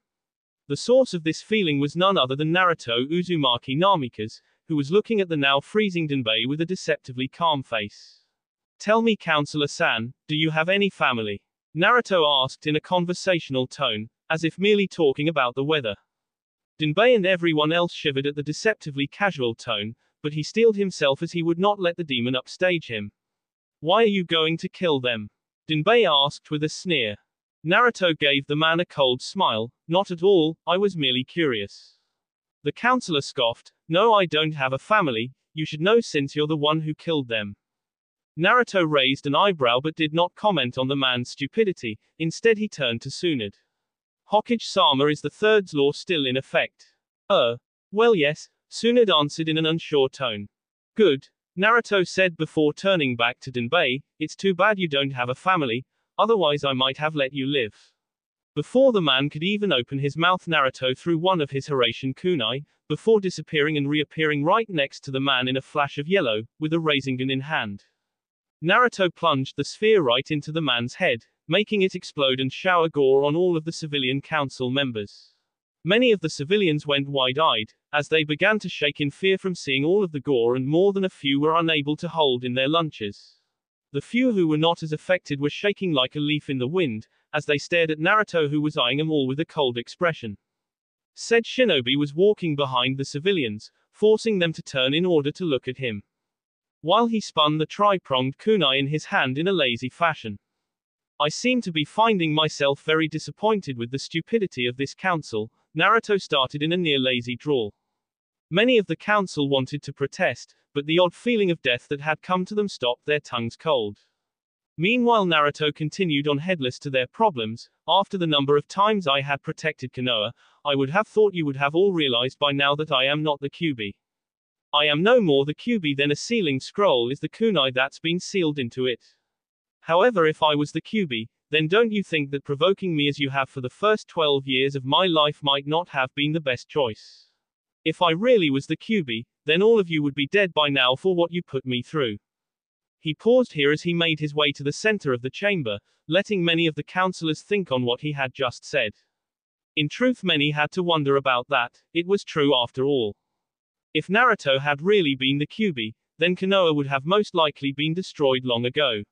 The source of this feeling was none other than Naruto Uzumaki Namikaze, who was looking at the now freezing Denbei with a deceptively calm face. Tell me, Counselor-san, do you have any family? Naruto asked in a conversational tone, as if merely talking about the weather. Denbei and everyone else shivered at the deceptively casual tone, but he steeled himself as he would not let the demon upstage him. Why are you going to kill them? Denbei asked with a sneer. Naruto gave the man a cold smile. Not at all, I was merely curious. The counselor scoffed. No, I don't have a family. You should know since you're the one who killed them. Naruto raised an eyebrow but did not comment on the man's stupidity. Instead he turned to Tsunade. Hokage-sama, is the third law still in effect? Well yes, Tsunade answered in an unsure tone. Good. Naruto said before turning back to Denbei. It's too bad you don't have a family. Otherwise I might have let you live. Before the man could even open his mouth, Naruto threw one of his Hiraishin kunai, before disappearing and reappearing right next to the man in a flash of yellow, with a Rasengan in hand. Naruto plunged the sphere right into the man's head, making it explode and shower gore on all of the civilian council members. Many of the civilians went wide-eyed, as they began to shake in fear from seeing all of the gore, and more than a few were unable to hold in their lunches. The few who were not as affected were shaking like a leaf in the wind, as they stared at Naruto, who was eyeing them all with a cold expression. Said shinobi was walking behind the civilians, forcing them to turn in order to look at him. While he spun the tri-pronged kunai in his hand in a lazy fashion. I seem to be finding myself very disappointed with the stupidity of this council, Naruto started in a near-lazy drawl. Many of the council wanted to protest, but the odd feeling of death that had come to them stopped their tongues cold. Meanwhile, Naruto continued on, headless to their problems. After the number of times I had protected Konoha, I would have thought you would have all realized by now that I am not the Kyuubi. I am no more the Kyuubi than a sealing scroll is the kunai that's been sealed into it. However, if I was the Kyuubi, then don't you think that provoking me as you have for the first 12 years of my life might not have been the best choice? If I really was the Kyuubi, then all of you would be dead by now for what you put me through. He paused here as he made his way to the center of the chamber, letting many of the counselors think on what he had just said. In truth, many had to wonder about that. It was true after all. If Naruto had really been the Kyuubi, then Konoha would have most likely been destroyed long ago.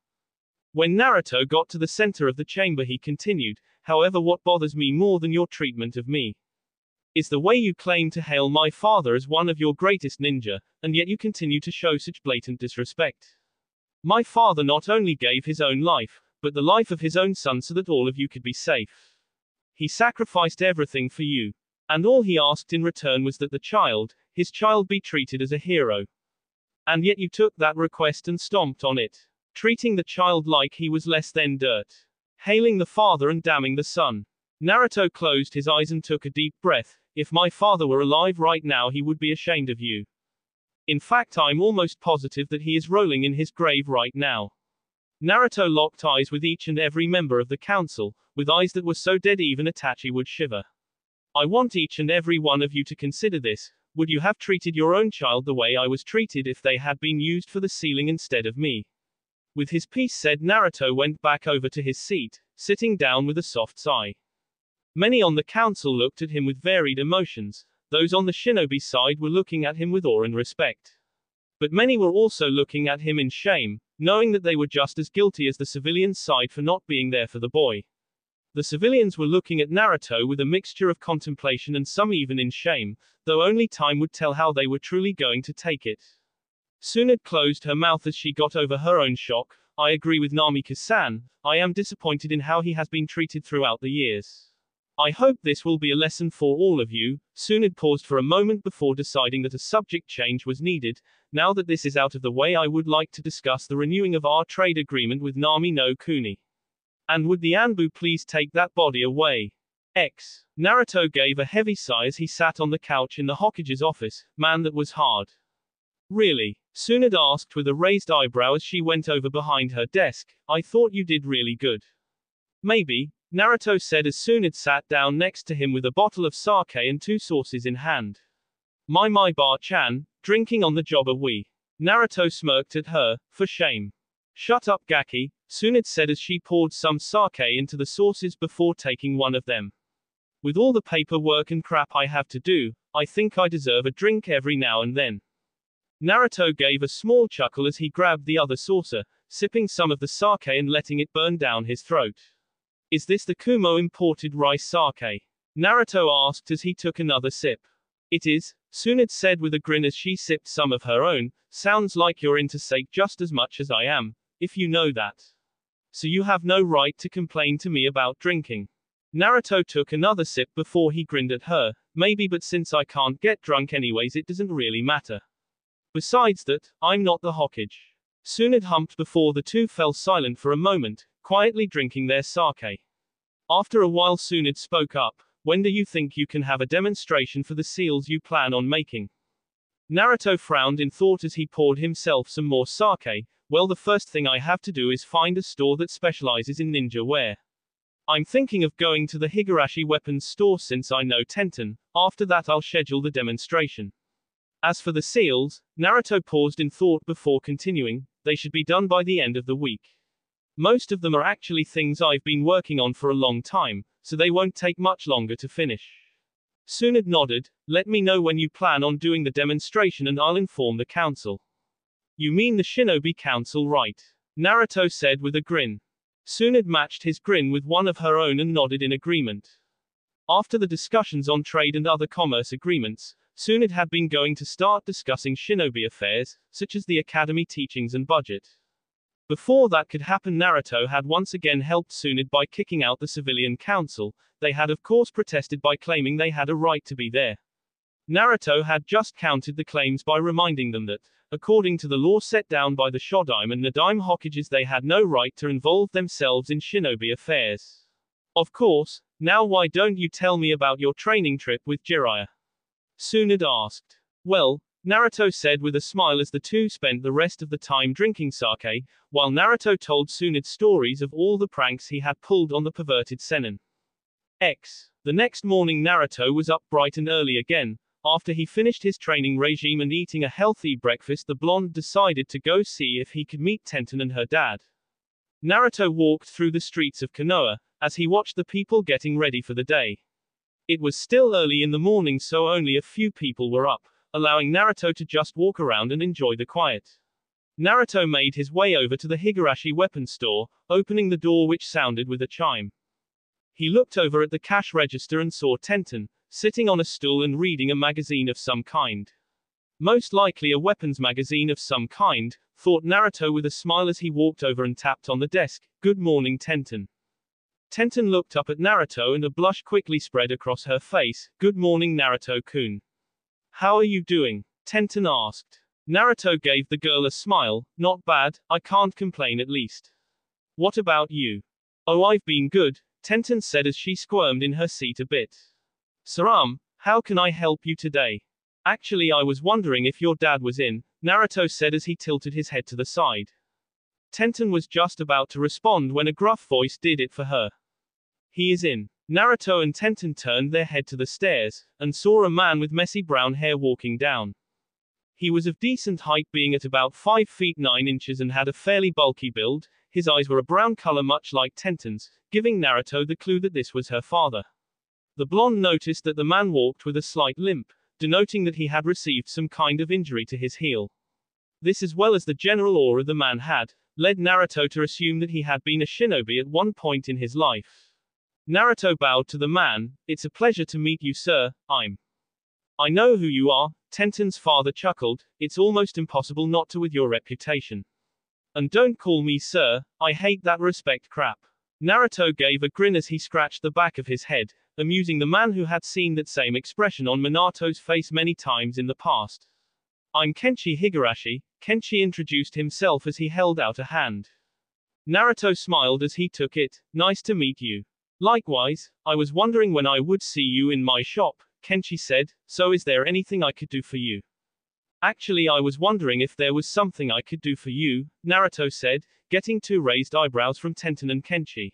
When Naruto got to the center of the chamber, he continued, however, what bothers me more than your treatment of me is the way you claim to hail my father as one of your greatest ninja, and yet you continue to show such blatant disrespect. My father not only gave his own life, but the life of his own son so that all of you could be safe. He sacrificed everything for you. And all he asked in return was that his child be treated as a hero. And yet you took that request and stomped on it, treating the child like he was less than dirt, hailing the father and damning the son. Naruto closed his eyes and took a deep breath. If my father were alive right now, he would be ashamed of you. In fact, I'm almost positive that he is rolling in his grave right now. Naruto locked eyes with each and every member of the council, with eyes that were so dead even Itachi would shiver. I want each and every one of you to consider this. Would you have treated your own child the way I was treated if they had been used for the sealing instead of me? With his piece said, Naruto went back over to his seat, sitting down with a soft sigh. Many on the council looked at him with varied emotions. Those on the shinobi side were looking at him with awe and respect. But many were also looking at him in shame, knowing that they were just as guilty as the civilian side for not being there for the boy. The civilians were looking at Naruto with a mixture of contemplation and some even in shame, though only time would tell how they were truly going to take it. Tsunade closed her mouth as she got over her own shock. I agree with Namika-san. I am disappointed in how he has been treated throughout the years. I hope this will be a lesson for all of you. Tsunade paused for a moment before deciding that a subject change was needed. Now that this is out of the way, I would like to discuss the renewing of our trade agreement with Nami no Kuni. And would the Anbu please take that body away? Naruto gave a heavy sigh as he sat on the couch in the Hokage's office. Man, that was hard. Really? Tsunade asked with a raised eyebrow as she went over behind her desk. I thought you did really good. Maybe, Naruto said as Tsunade sat down next to him with a bottle of sake and 2 sauces in hand. My bar-chan, drinking on the job are we? Naruto smirked at her. For shame. Shut up, Gaki, Tsunade said as she poured some sake into the sauces before taking one of them. With all the paperwork and crap I have to do, I think I deserve a drink every now and then. Naruto gave a small chuckle as he grabbed the other saucer, sipping some of the sake and letting it burn down his throat. Is this the Kumo imported rice sake? Naruto asked as he took another sip. It is, Tsunade said with a grin as she sipped some of her own. Sounds like you're into sake just as much as I am, if you know that. So you have no right to complain to me about drinking. Naruto took another sip before he grinned at her. Maybe, but since I can't get drunk anyways, it doesn't really matter. Besides that, I'm not the Hokage. Tsunade humped before the two fell silent for a moment, quietly drinking their sake. After a while Tsunade spoke up. When do you think you can have a demonstration for the seals you plan on making? Naruto frowned in thought as he poured himself some more sake. Well, the first thing I have to do is find a store that specializes in ninja wear. I'm thinking of going to the Higurashi weapons store since I know Tenten. After that I'll schedule the demonstration. As for the seals, Naruto paused in thought before continuing, they should be done by the end of the week. Most of them are actually things I've been working on for a long time, so they won't take much longer to finish. Tsunade nodded. Let me know when you plan on doing the demonstration and I'll inform the council. You mean the Shinobi Council, right? Naruto said with a grin. Tsunade matched his grin with one of her own and nodded in agreement. After the discussions on trade and other commerce agreements, Tsunade had been going to start discussing shinobi affairs, such as the academy teachings and budget. Before that could happen, Naruto had once again helped Tsunade by kicking out the civilian council. They had of course protested by claiming they had a right to be there. Naruto had just countered the claims by reminding them that, according to the law set down by the Shodaime and Nadaime Hokages, they had no right to involve themselves in shinobi affairs. Of course, now why don't you tell me about your training trip with Jiraiya? Tsunade asked. Well, Naruto said with a smile as the two spent the rest of the time drinking sake, while Naruto told Tsunade stories of all the pranks he had pulled on the perverted Sennin. The next morning Naruto was up bright and early again. After he finished his training regime and eating a healthy breakfast, the blonde decided to go see if he could meet Tenten and her dad. Naruto walked through the streets of Konoha, as he watched the people getting ready for the day. It was still early in the morning, so only a few people were up, allowing Naruto to just walk around and enjoy the quiet. Naruto made his way over to the Higurashi weapons store, opening the door which sounded with a chime. He looked over at the cash register and saw Tenten, sitting on a stool and reading a magazine of some kind. Most likely a weapons magazine of some kind, thought Naruto with a smile as he walked over and tapped on the desk. Good morning, Tenten. Tenten looked up at Naruto and a blush quickly spread across her face. Good morning, Naruto-kun. How are you doing? Tenten asked. Naruto gave the girl a smile. Not bad, I can't complain at least. What about you? Oh, I've been good, Tenten said as she squirmed in her seat a bit. Saram, how can I help you today? Actually, I was wondering if your dad was in, Naruto said as he tilted his head to the side. Tenten was just about to respond when a gruff voice did it for her. He is in. Naruto and Tenten turned their head to the stairs, and saw a man with messy brown hair walking down. He was of decent height, being at about 5 feet 9 inches and had a fairly bulky build. His eyes were a brown color much like Tenten's, giving Naruto the clue that this was her father. The blonde noticed that the man walked with a slight limp, denoting that he had received some kind of injury to his heel. This, as well as the general aura the man had, led Naruto to assume that he had been a shinobi at one point in his life. Naruto bowed to the man. It's a pleasure to meet you, sir. I know who you are, Tenten's father chuckled. It's almost impossible not to with your reputation. And don't call me sir, I hate that respect crap. Naruto gave a grin as he scratched the back of his head, amusing the man who had seen that same expression on Minato's face many times in the past. I'm Kenshi Higurashi, Kenshi introduced himself as he held out a hand. Naruto smiled as he took it. Nice to meet you. Likewise, I was wondering when I would see you in my shop, Kenshi said. So is there anything I could do for you? Actually, I was wondering if there was something I could do for you, Naruto said, getting two raised eyebrows from Tenten and Kenshi.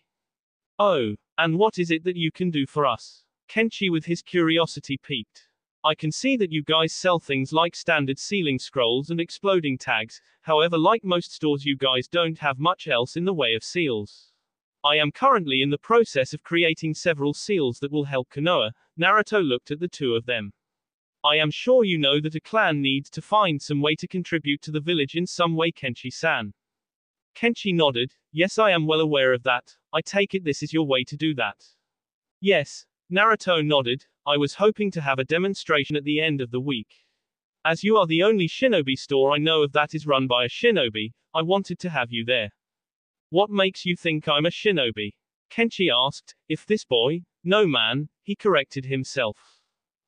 Oh, and what is it that you can do for us? Kenshi with his curiosity piqued. I can see that you guys sell things like standard sealing scrolls and exploding tags, however, like most stores, you guys don't have much else in the way of seals. I am currently in the process of creating several seals that will help Konoha. Naruto looked at the two of them. I am sure you know that a clan needs to find some way to contribute to the village in some way, Kenshi-san. Kenshi nodded. Yes, I am well aware of that. I take it this is your way to do that. Yes, Naruto nodded. I was hoping to have a demonstration at the end of the week. As you are the only shinobi store I know of that is run by a shinobi, I wanted to have you there. What makes you think I'm a shinobi? Kenshi asked. If this boy, no man, he corrected himself.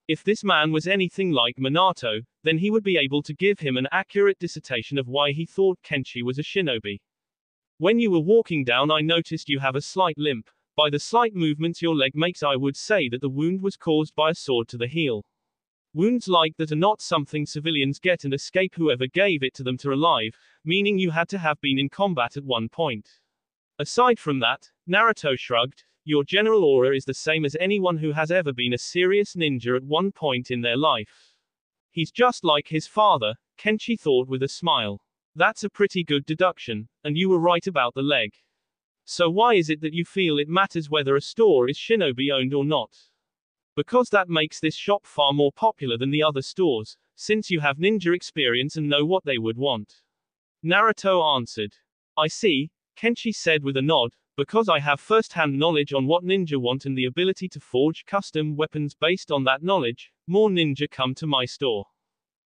If this man was anything like Minato, then he would be able to give him an accurate dissertation of why he thought Kenshi was a shinobi. When you were walking down, I noticed you have a slight limp. By the slight movements your leg makes, I would say that the wound was caused by a sword to the heel. Wounds like that are not something civilians get and escape whoever gave it to them to alive, meaning you had to have been in combat at one point. Aside from that, Naruto shrugged, your general aura is the same as anyone who has ever been a serious ninja at one point in their life. He's just like his father, Kenshi thought with a smile. That's a pretty good deduction, and you were right about the leg. So why is it that you feel it matters whether a store is shinobi owned or not? Because that makes this shop far more popular than the other stores, since you have ninja experience and know what they would want. Naruto answered. I see, Kenshi said with a nod, because I have first-hand knowledge on what ninja want and the ability to forge custom weapons based on that knowledge, more ninja come to my store.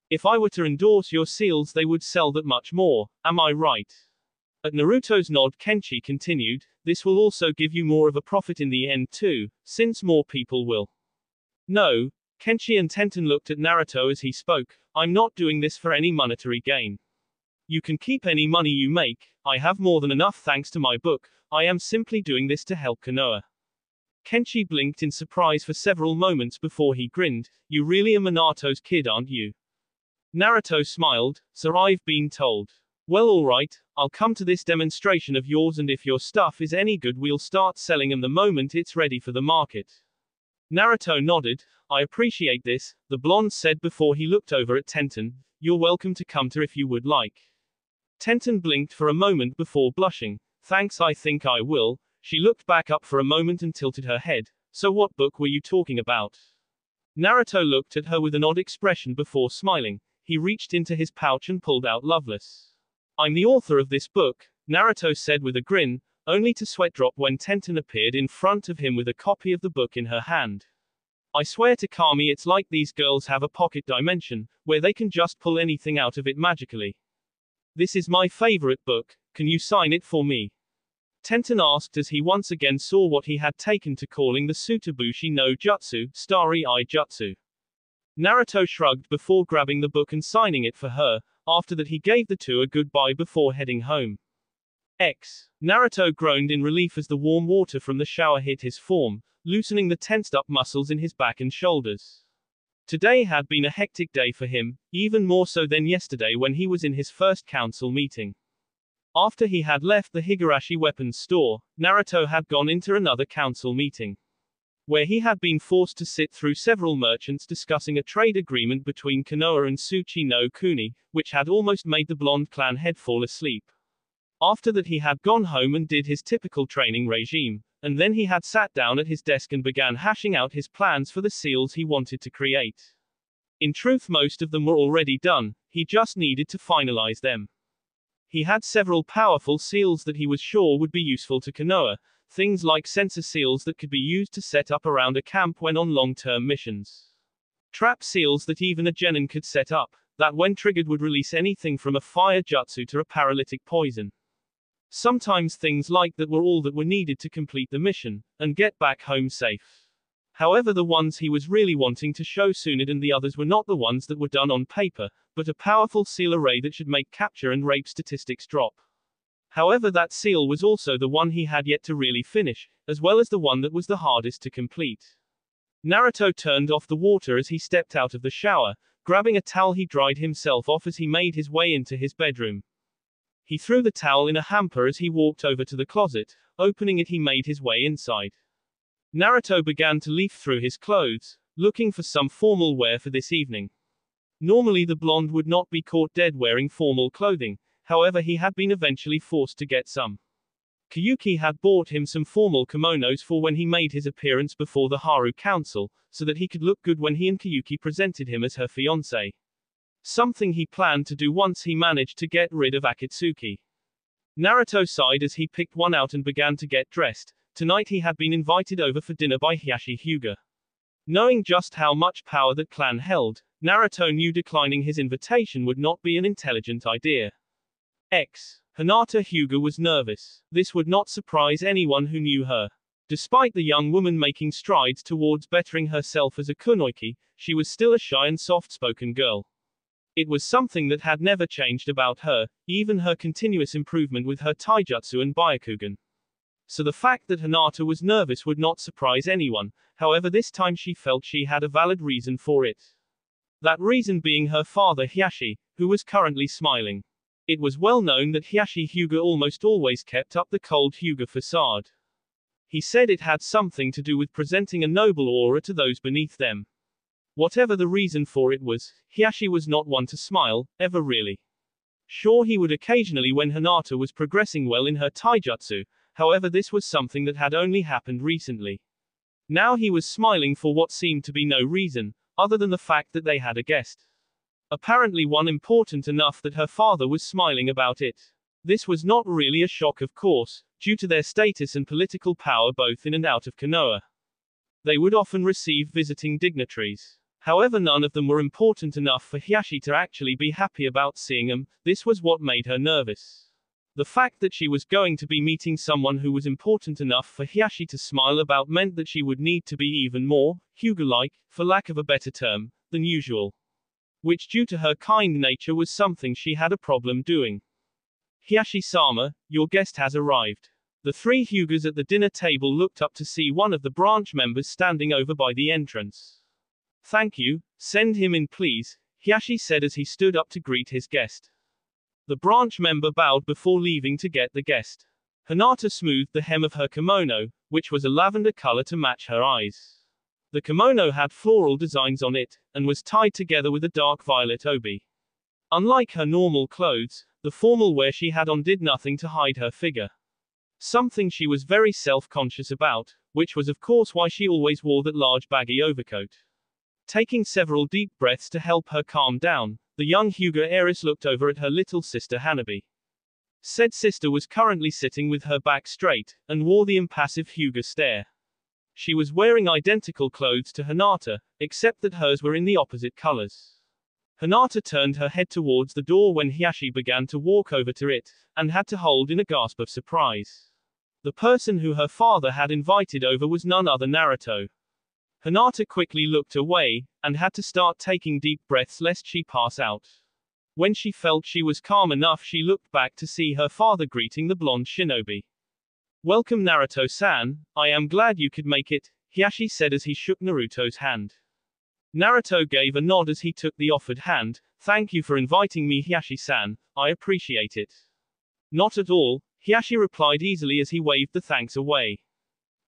If I were to endorse your seals, they would sell that much more, am I right? At Naruto's nod, Kenshi continued, this will also give you more of a profit in the end too, since more people will. No, Kenshi and Tenten looked at Naruto as he spoke, I'm not doing this for any monetary gain. You can keep any money you make, I have more than enough thanks to my book, I am simply doing this to help Konoha. Kenshi blinked in surprise for several moments before he grinned, you really are Minato's kid, aren't you? Naruto smiled, so I've been told. Well, alright, I'll come to this demonstration of yours, and if your stuff is any good we'll start selling them the moment it's ready for the market. Naruto nodded, I appreciate this, the blonde said before he looked over at Tenten, you're welcome to come to if you would like. Tenten blinked for a moment before blushing, thanks, I think I will. She looked back up for a moment and tilted her head, so what book were you talking about? Naruto looked at her with an odd expression before smiling. He reached into his pouch and pulled out Loveless. I'm the author of this book, Naruto said with a grin, only to sweat drop when Tenten appeared in front of him with a copy of the book in her hand. I swear to Kami, it's like these girls have a pocket dimension, where they can just pull anything out of it magically. This is my favorite book, can you sign it for me? Tenten asked as he once again saw what he had taken to calling the Sutabushi no Jutsu, Starry-Eye Jutsu. Naruto shrugged before grabbing the book and signing it for her. After that he gave the two a goodbye before heading home. Naruto groaned in relief as the warm water from the shower hit his form, loosening the tensed-up muscles in his back and shoulders. Today had been a hectic day for him, even more so than yesterday when he was in his first council meeting. After he had left the Higurashi weapons store, Naruto had gone into another council meeting, where he had been forced to sit through several merchants discussing a trade agreement between Konoha and Tsuchi no Kuni, which had almost made the blonde clan head fall asleep. After that he had gone home and did his typical training regime, and then he had sat down at his desk and began hashing out his plans for the seals he wanted to create. In truth, most of them were already done, he just needed to finalize them. He had several powerful seals that he was sure would be useful to Konoha, things like sensor seals that could be used to set up around a camp when on long-term missions. Trap seals that even a genin could set up, that when triggered would release anything from a fire jutsu to a paralytic poison. Sometimes things like that were all that were needed to complete the mission, and get back home safe. However, the ones he was really wanting to show Tsunade and the others were not the ones that were done on paper, but a powerful seal array that should make capture and rape statistics drop. However, that seal was also the one he had yet to really finish, as well as the one that was the hardest to complete. Naruto turned off the water as he stepped out of the shower, grabbing a towel he dried himself off as he made his way into his bedroom. He threw the towel in a hamper as he walked over to the closet. Opening it, he made his way inside. Naruto began to leaf through his clothes, looking for some formal wear for this evening. Normally the blonde would not be caught dead wearing formal clothing, however he had been eventually forced to get some. Kyuki had bought him some formal kimonos for when he made his appearance before the Haru Council, so that he could look good when he and Kyuki presented him as her fiancé. Something he planned to do once he managed to get rid of Akatsuki. Naruto sighed as he picked one out and began to get dressed. Tonight he had been invited over for dinner by Hiyashi Hyuga. Knowing just how much power that clan held, Naruto knew declining his invitation would not be an intelligent idea. Hinata Hyuga was nervous. This would not surprise anyone who knew her. Despite the young woman making strides towards bettering herself as a kunoichi, she was still a shy and soft-spoken girl. It was something that had never changed about her, even her continuous improvement with her taijutsu and byakugan. So the fact that Hinata was nervous would not surprise anyone, however this time she felt she had a valid reason for it. That reason being her father Hiyashi, who was currently smiling. It was well known that Hiyashi Hyuga almost always kept up the cold Hyuga facade. He said it had something to do with presenting a noble aura to those beneath them. Whatever the reason for it was, Hiyashi was not one to smile, ever really. Sure, he would occasionally when Hinata was progressing well in her taijutsu, however this was something that had only happened recently. Now he was smiling for what seemed to be no reason, other than the fact that they had a guest. Apparently one important enough that her father was smiling about it. This was not really a shock, of course, due to their status and political power both in and out of Konoha. They would often receive visiting dignitaries. However, none of them were important enough for Hiyashi to actually be happy about seeing them. This was what made her nervous. The fact that she was going to be meeting someone who was important enough for Hiyashi to smile about meant that she would need to be even more Hyuga-like, for lack of a better term, than usual. Which due to her kind nature was something she had a problem doing. Hiyashi-sama, your guest has arrived. The three Hyugas at the dinner table looked up to see one of the branch members standing over by the entrance. Thank you, send him in please, Hiyashi said as he stood up to greet his guest. The branch member bowed before leaving to get the guest. Hinata smoothed the hem of her kimono, which was a lavender color to match her eyes. The kimono had floral designs on it, and was tied together with a dark violet obi. Unlike her normal clothes, the formal wear she had on did nothing to hide her figure. Something she was very self-conscious about, which was of course why she always wore that large baggy overcoat. Taking several deep breaths to help her calm down, the young Hyuga heiress looked over at her little sister Hanabi. Said sister was currently sitting with her back straight, and wore the impassive Hyuga stare. She was wearing identical clothes to Hinata, except that hers were in the opposite colors. Hinata turned her head towards the door when Hiyashi began to walk over to it, and had to hold in a gasp of surprise. The person who her father had invited over was none other Naruto. Hinata quickly looked away, and had to start taking deep breaths lest she pass out. When she felt she was calm enough, she looked back to see her father greeting the blonde shinobi. "Welcome Naruto-san, I am glad you could make it," Hiyashi said as he shook Naruto's hand. Naruto gave a nod as he took the offered hand. "Thank you for inviting me Hiyashi-san, I appreciate it." "Not at all," Hiyashi replied easily as he waved the thanks away.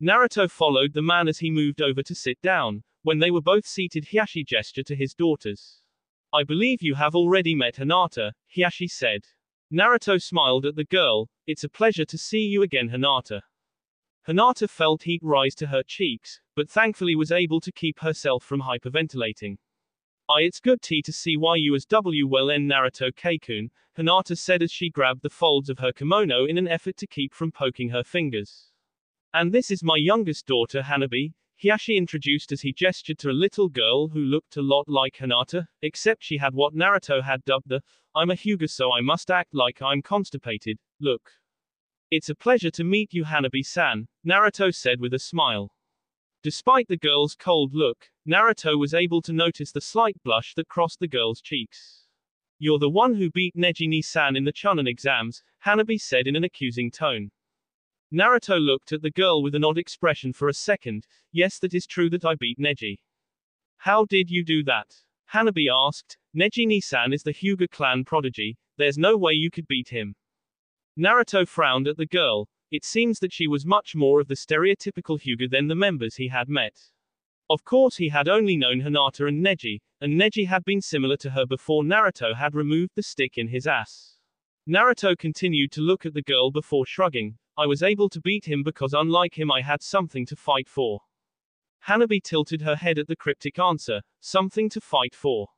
Naruto followed the man as he moved over to sit down. When they were both seated, Hiyashi gestured to his daughters. "I believe you have already met Hinata," Hiyashi said. Naruto smiled at the girl. "It's a pleasure to see you again Hinata." Hinata felt heat rise to her cheeks, but thankfully was able to keep herself from hyperventilating. It's good to see you as well Naruto Keikun," Hinata said as she grabbed the folds of her kimono in an effort to keep from poking her fingers. "And this is my youngest daughter Hanabi," Hiyashi introduced as he gestured to a little girl who looked a lot like Hinata, except she had what Naruto had dubbed the "I'm a Hyuga so I must act like I'm constipated" look. "It's a pleasure to meet you Hanabi-san," Naruto said with a smile. Despite the girl's cold look, Naruto was able to notice the slight blush that crossed the girl's cheeks. "You're the one who beat Neji-ni-san in the Chunin exams," Hanabi said in an accusing tone. Naruto looked at the girl with an odd expression for a second. "Yes, that is true that I beat Neji." "How did you do that?" Hanabi asked. "Neji-ni-san is the Hyuga clan prodigy, there's no way you could beat him." Naruto frowned at the girl. It seems that she was much more of the stereotypical Hyuga than the members he had met. Of course he had only known Hinata and Neji had been similar to her before Naruto had removed the stick in his ass. Naruto continued to look at the girl before shrugging. "I was able to beat him because unlike him I had something to fight for." Hanabi tilted her head at the cryptic answer. "Something to fight for?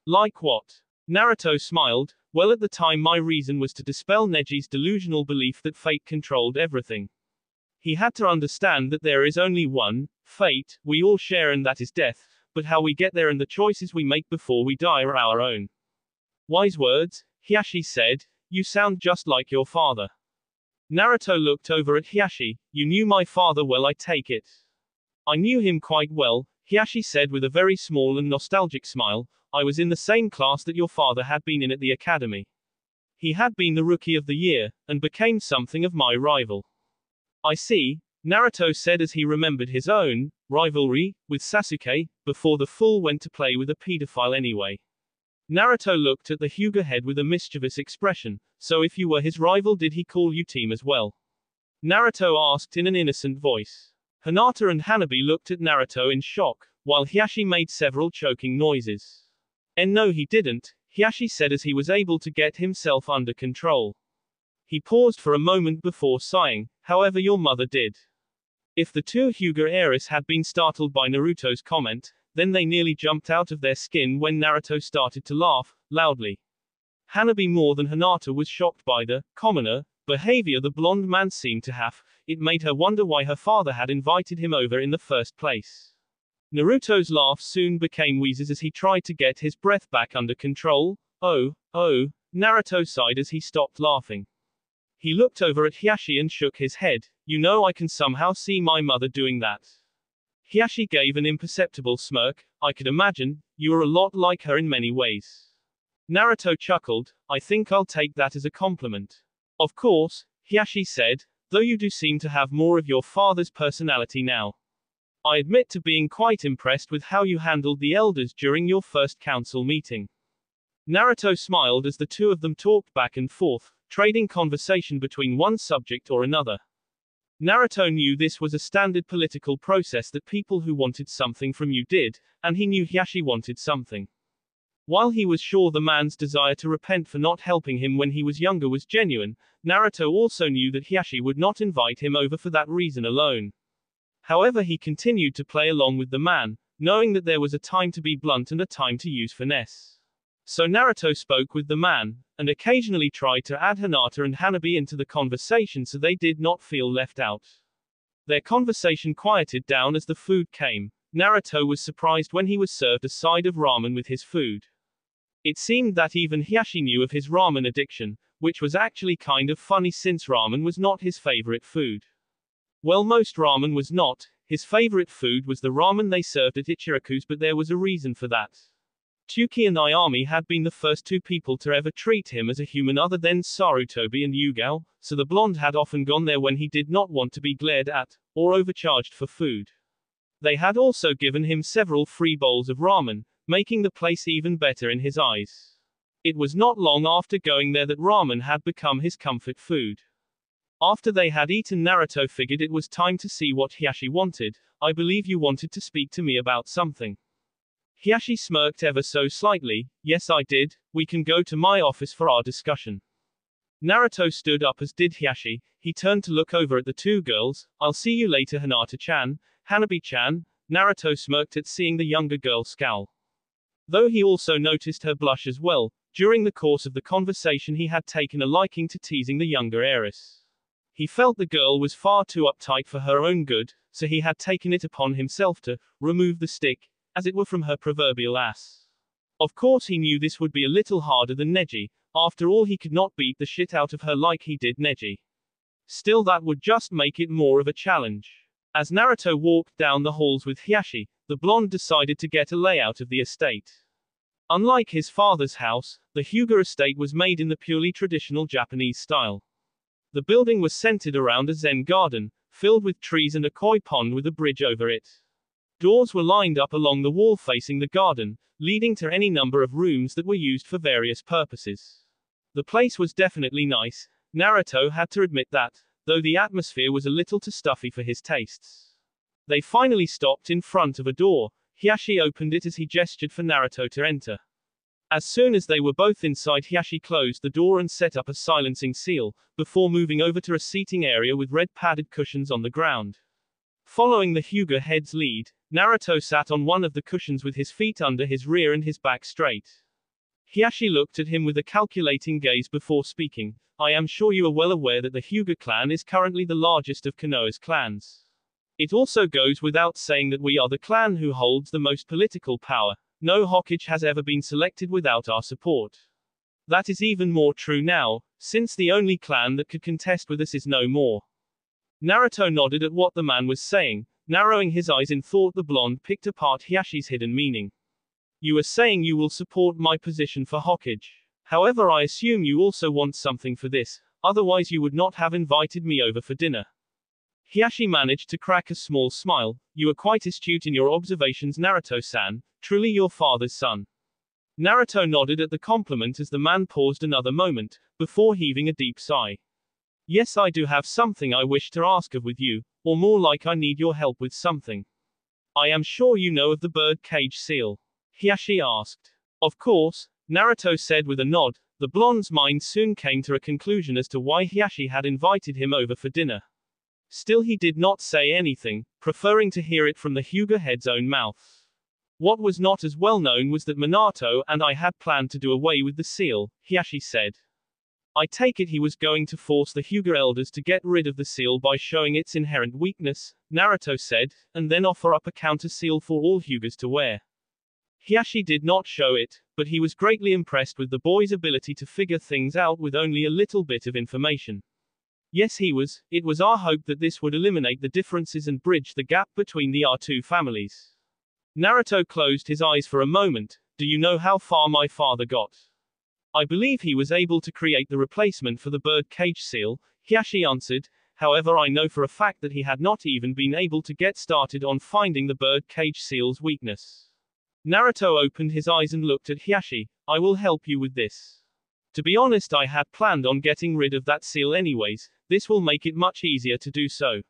Like what?" Naruto smiled. "Well, at the time my reason was to dispel Neji's delusional belief that fate controlled everything. He had to understand that there is only one fate we all share, and that is death, but how we get there and the choices we make before we die are our own." "Wise words," Hiyashi said. "You sound just like your father." Naruto looked over at Hiyashi. "You knew my father well, I take it." "I knew him quite well," Hiyashi said with a very small and nostalgic smile. "I was in the same class that your father had been in at the academy. He had been the rookie of the year, and became something of my rival." "I see," Naruto said as he remembered his own rivalry with Sasuke, before the fool went to play with a pedophile anyway. Naruto looked at the Hyuga head with a mischievous expression. "So if you were his rival, did he call you team as well?" Naruto asked in an innocent voice. Hinata and Hanabi looked at Naruto in shock, while Hiyashi made several choking noises. "And no, he didn't," Hiyashi said as he was able to get himself under control. He paused for a moment before sighing. "However, your mother did." If the two Hyuga heirs had been startled by Naruto's comment, then they nearly jumped out of their skin when Naruto started to laugh loudly. Hanabi more than Hinata was shocked by the commoner behavior the blonde man seemed to have. It made her wonder why her father had invited him over in the first place. Naruto's laugh soon became wheezes as he tried to get his breath back under control. Oh, Naruto sighed as he stopped laughing. He looked over at Hiyashi and shook his head. "You know, I can somehow see my mother doing that." Hiyashi gave an imperceptible smirk. "I could imagine, you are a lot like her in many ways." Naruto chuckled. "I think I'll take that as a compliment." "Of course," Hiyashi said, "though you do seem to have more of your father's personality now. I admit to being quite impressed with how you handled the elders during your first council meeting." Naruto smiled as the two of them talked back and forth, trading conversation between one subject or another. Naruto knew this was a standard political process that people who wanted something from you did, and he knew Hiyashi wanted something. While he was sure the man's desire to repent for not helping him when he was younger was genuine, Naruto also knew that Hiyashi would not invite him over for that reason alone. However, he continued to play along with the man, knowing that there was a time to be blunt and a time to use finesse. So Naruto spoke with the man, and occasionally tried to add Hinata and Hanabi into the conversation so they did not feel left out. Their conversation quieted down as the food came. Naruto was surprised when he was served a side of ramen with his food. It seemed that even Hiyashi knew of his ramen addiction, which was actually kind of funny since ramen was not his favorite food. Well, most ramen was not. His favorite food was the ramen they served at Ichiraku's, but there was a reason for that. Tsuki and Ayami had been the first two people to ever treat him as a human other than Sarutobi and Yugao, so the blonde had often gone there when he did not want to be glared at, or overcharged for food. They had also given him several free bowls of ramen, making the place even better in his eyes. It was not long after going there that ramen had become his comfort food. After they had eaten, Naruto figured it was time to see what Hiyashi wanted. I believe you wanted to speak to me about something. Hiyashi smirked ever so slightly. Yes, I did. We can go to my office for our discussion. Naruto stood up, as did Hiyashi. He turned to look over at the two girls. I'll see you later, Hinata-chan. Hanabi-chan. Naruto smirked at seeing the younger girl scowl. Though he also noticed her blush as well. During the course of the conversation he had taken a liking to teasing the younger heiress. He felt the girl was far too uptight for her own good, so he had taken it upon himself to remove the stick, as it were, from her proverbial ass. Of course he knew this would be a little harder than Neji. After all, he could not beat the shit out of her like he did Neji. Still, that would just make it more of a challenge. As Naruto walked down the halls with Hiyashi, the blonde decided to get a layout of the estate. Unlike his father's house, the Hyuga estate was made in the purely traditional Japanese style. The building was centered around a Zen garden, filled with trees and a koi pond with a bridge over it. Doors were lined up along the wall facing the garden, leading to any number of rooms that were used for various purposes. The place was definitely nice. Naruto had to admit that, though the atmosphere was a little too stuffy for his tastes. They finally stopped in front of a door. Hiyashi opened it as he gestured for Naruto to enter. As soon as they were both inside, Hiyashi closed the door and set up a silencing seal, before moving over to a seating area with red padded cushions on the ground. Following the Hyuga head's lead, Naruto sat on one of the cushions with his feet under his rear and his back straight. Hiyashi looked at him with a calculating gaze before speaking. I am sure you are well aware that the Hyuga clan is currently the largest of Konoha's clans. It also goes without saying that we are the clan who holds the most political power. No Hokage has ever been selected without our support. That is even more true now, since the only clan that could contest with us is no more. Naruto nodded at what the man was saying, narrowing his eyes in thought. The blonde picked apart Hiyashi's hidden meaning. You are saying you will support my position for Hokage. However, I assume you also want something for this, otherwise you would not have invited me over for dinner. Hiyashi managed to crack a small smile. You are quite astute in your observations, Naruto-san, truly your father's son. Naruto nodded at the compliment as the man paused another moment, before heaving a deep sigh. Yes, I do have something I wish to ask of with you, or more like I need your help with something. I am sure you know of the bird cage seal. Hiyashi asked. Of course, Naruto said with a nod. The blonde's mind soon came to a conclusion as to why Hiyashi had invited him over for dinner. Still, he did not say anything, preferring to hear it from the Hyuga head's own mouth. What was not as well known was that Minato and I had planned to do away with the seal, Hiyashi said. I take it he was going to force the Hyuga elders to get rid of the seal by showing its inherent weakness, Naruto said, and then offer up a counter seal for all Hyugas to wear. Hiyashi did not show it, but he was greatly impressed with the boy's ability to figure things out with only a little bit of information. Yes, he was. It was our hope that this would eliminate the differences and bridge the gap between our two families. Naruto closed his eyes for a moment. Do you know how far my father got? I believe he was able to create the replacement for the bird cage seal, Hiyashi answered. However, I know for a fact that he had not even been able to get started on finding the bird cage seal's weakness. Naruto opened his eyes and looked at Hiyashi. I will help you with this. To be honest, I had planned on getting rid of that seal anyways. This will make it much easier to do so.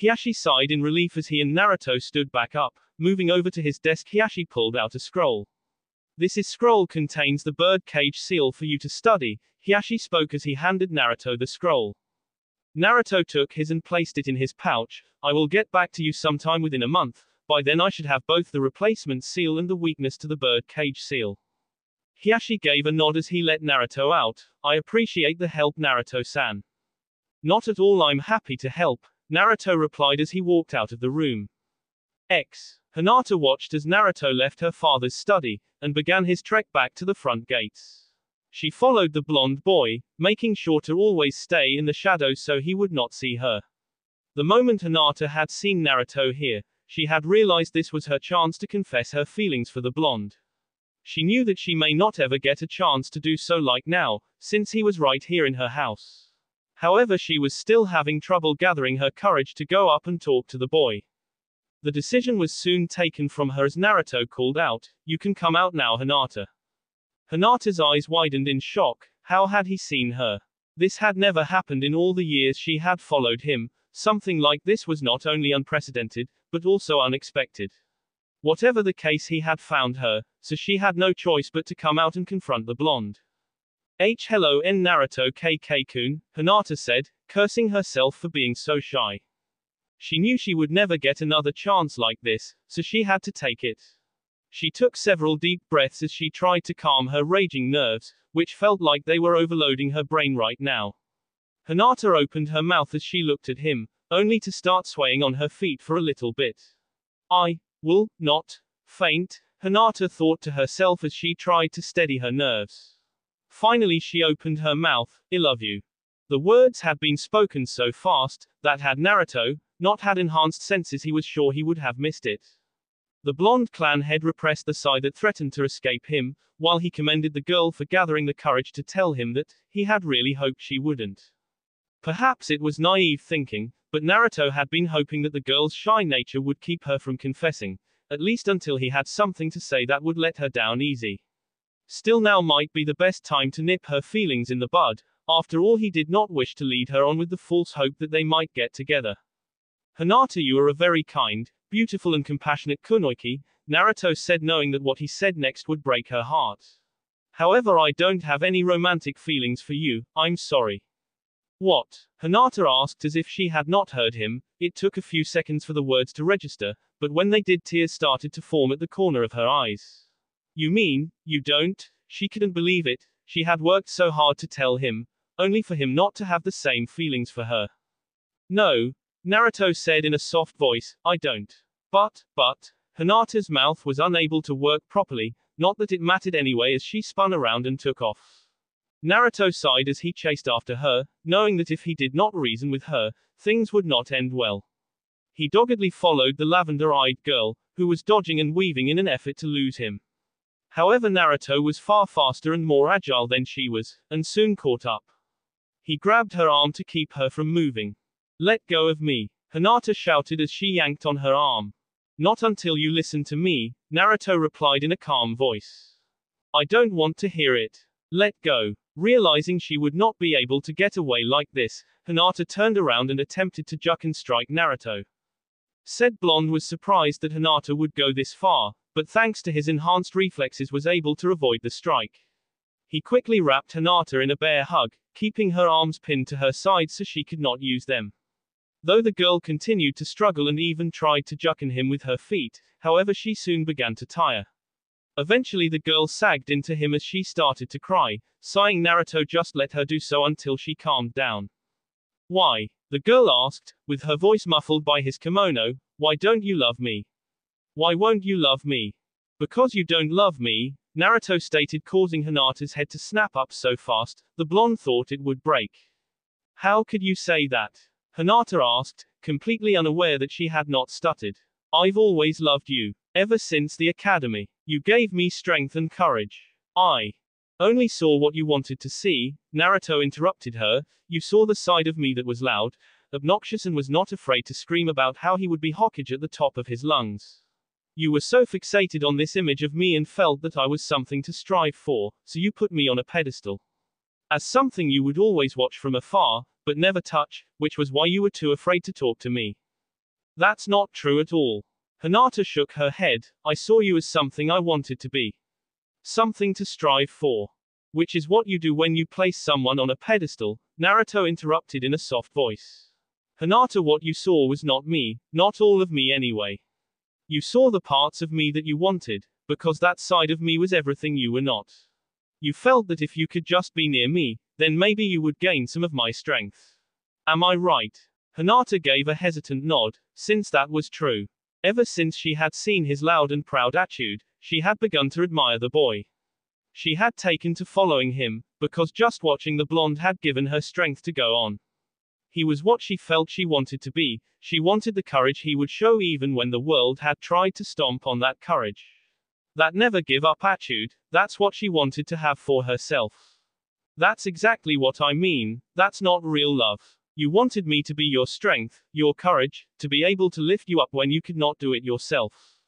Hiyashi sighed in relief as he and Naruto stood back up. Moving over to his desk, Hiyashi pulled out a scroll. This scroll contains the bird cage seal for you to study, Hiyashi spoke as he handed Naruto the scroll. Naruto took his and placed it in his pouch. I will get back to you sometime within a month. By then I should have both the replacement seal and the weakness to the bird cage seal. Hiyashi gave a nod as he let Naruto out. I appreciate the help, Naruto-san. Not at all, I'm happy to help. Naruto replied as he walked out of the room. Hinata watched as Naruto left her father's study, and began his trek back to the front gates. She followed the blonde boy, making sure to always stay in the shadows so he would not see her. The moment Hinata had seen Naruto here, she had realized this was her chance to confess her feelings for the blonde. She knew that she may not ever get a chance to do so like now, since he was right here in her house. However, she was still having trouble gathering her courage to go up and talk to the boy. The decision was soon taken from her as Naruto called out, "You can come out now, Hinata." Hinata's eyes widened in shock. How had he seen her? This had never happened in all the years she had followed him. Something like this was not only unprecedented, but also unexpected. Whatever the case, he had found her, so she had no choice but to come out and confront the blonde. Hello Naruto KK-kun, Hinata said, cursing herself for being so shy. She knew she would never get another chance like this, so she had to take it. She took several deep breaths as she tried to calm her raging nerves, which felt like they were overloading her brain right now. Hinata opened her mouth as she looked at him, only to start swaying on her feet for a little bit. "I will not faint," Hinata thought to herself as she tried to steady her nerves. Finally she opened her mouth. "I love you." The words had been spoken so fast, that had Naruto not had enhanced senses, he was sure he would have missed it. The blonde clan head repressed the sigh that threatened to escape him, while he commended the girl for gathering the courage to tell him that he had really hoped she wouldn't. Perhaps it was naive thinking, but Naruto had been hoping that the girl's shy nature would keep her from confessing, at least until he had something to say that would let her down easy. Still, now might be the best time to nip her feelings in the bud. After all, he did not wish to lead her on with the false hope that they might get together. "Hinata, you are a very kind, beautiful and compassionate kunoichi," Naruto said, knowing that what he said next would break her heart. "However, I don't have any romantic feelings for you, I'm sorry." "What?" Hinata asked as if she had not heard him. It took a few seconds for the words to register, but when they did, tears started to form at the corner of her eyes. "You mean, you don't?" She couldn't believe it. She had worked so hard to tell him, only for him not to have the same feelings for her. "No," Naruto said in a soft voice, "I don't." But, Hinata's mouth was unable to work properly, not that it mattered anyway as she spun around and took off. Naruto sighed as he chased after her, knowing that if he did not reason with her, things would not end well. He doggedly followed the lavender-eyed girl, who was dodging and weaving in an effort to lose him. However, Naruto was far faster and more agile than she was, and soon caught up. He grabbed her arm to keep her from moving. "Let go of me," Hinata shouted as she yanked on her arm. "Not until you listen to me," Naruto replied in a calm voice. "I don't want to hear it. Let go." Realizing she would not be able to get away like this, Hinata turned around and attempted to juke and strike Naruto. Said blonde was surprised that Hinata would go this far, but thanks to his enhanced reflexes was able to avoid the strike. He quickly wrapped Hinata in a bear hug, keeping her arms pinned to her sides so she could not use them. Though the girl continued to struggle and even tried to juke him with her feet, however she soon began to tire. Eventually the girl sagged into him as she started to cry, sighing. Naruto just let her do so until she calmed down. "Why?" the girl asked, with her voice muffled by his kimono. "Why don't you love me? Why won't you love me?" "Because you don't love me," Naruto stated, causing Hinata's head to snap up so fast, the blonde thought it would break. "How could you say that?" Hinata asked, completely unaware that she had not stuttered. "I've always loved you. Ever since the academy. You gave me strength and courage. I only saw what you wanted to see," Naruto interrupted her. "You saw the side of me that was loud, obnoxious and was not afraid to scream about how he would be Hokage at the top of his lungs. You were so fixated on this image of me and felt that I was something to strive for, so you put me on a pedestal. As something you would always watch from afar, but never touch, which was why you were too afraid to talk to me." "That's not true at all." Hinata shook her head. "I saw you as something I wanted to be. Something to strive for. Which is what you do when you place someone on a pedestal," Naruto interrupted in a soft voice. "Hinata, what you saw was not me, not all of me anyway. You saw the parts of me that you wanted, because that side of me was everything you were not. You felt that if you could just be near me, then maybe you would gain some of my strength. Am I right?" Hinata gave a hesitant nod, since that was true. Ever since she had seen his loud and proud attitude, she had begun to admire the boy. She had taken to following him, because just watching the blonde had given her strength to go on. He was what she felt she wanted to be, she wanted the courage he would show even when the world had tried to stomp on that courage. That never give up attitude, that's what she wanted to have for herself. That's exactly what I mean, that's not real love. You wanted me to be your strength, your courage, to be able to lift you up when you could not do it yourself.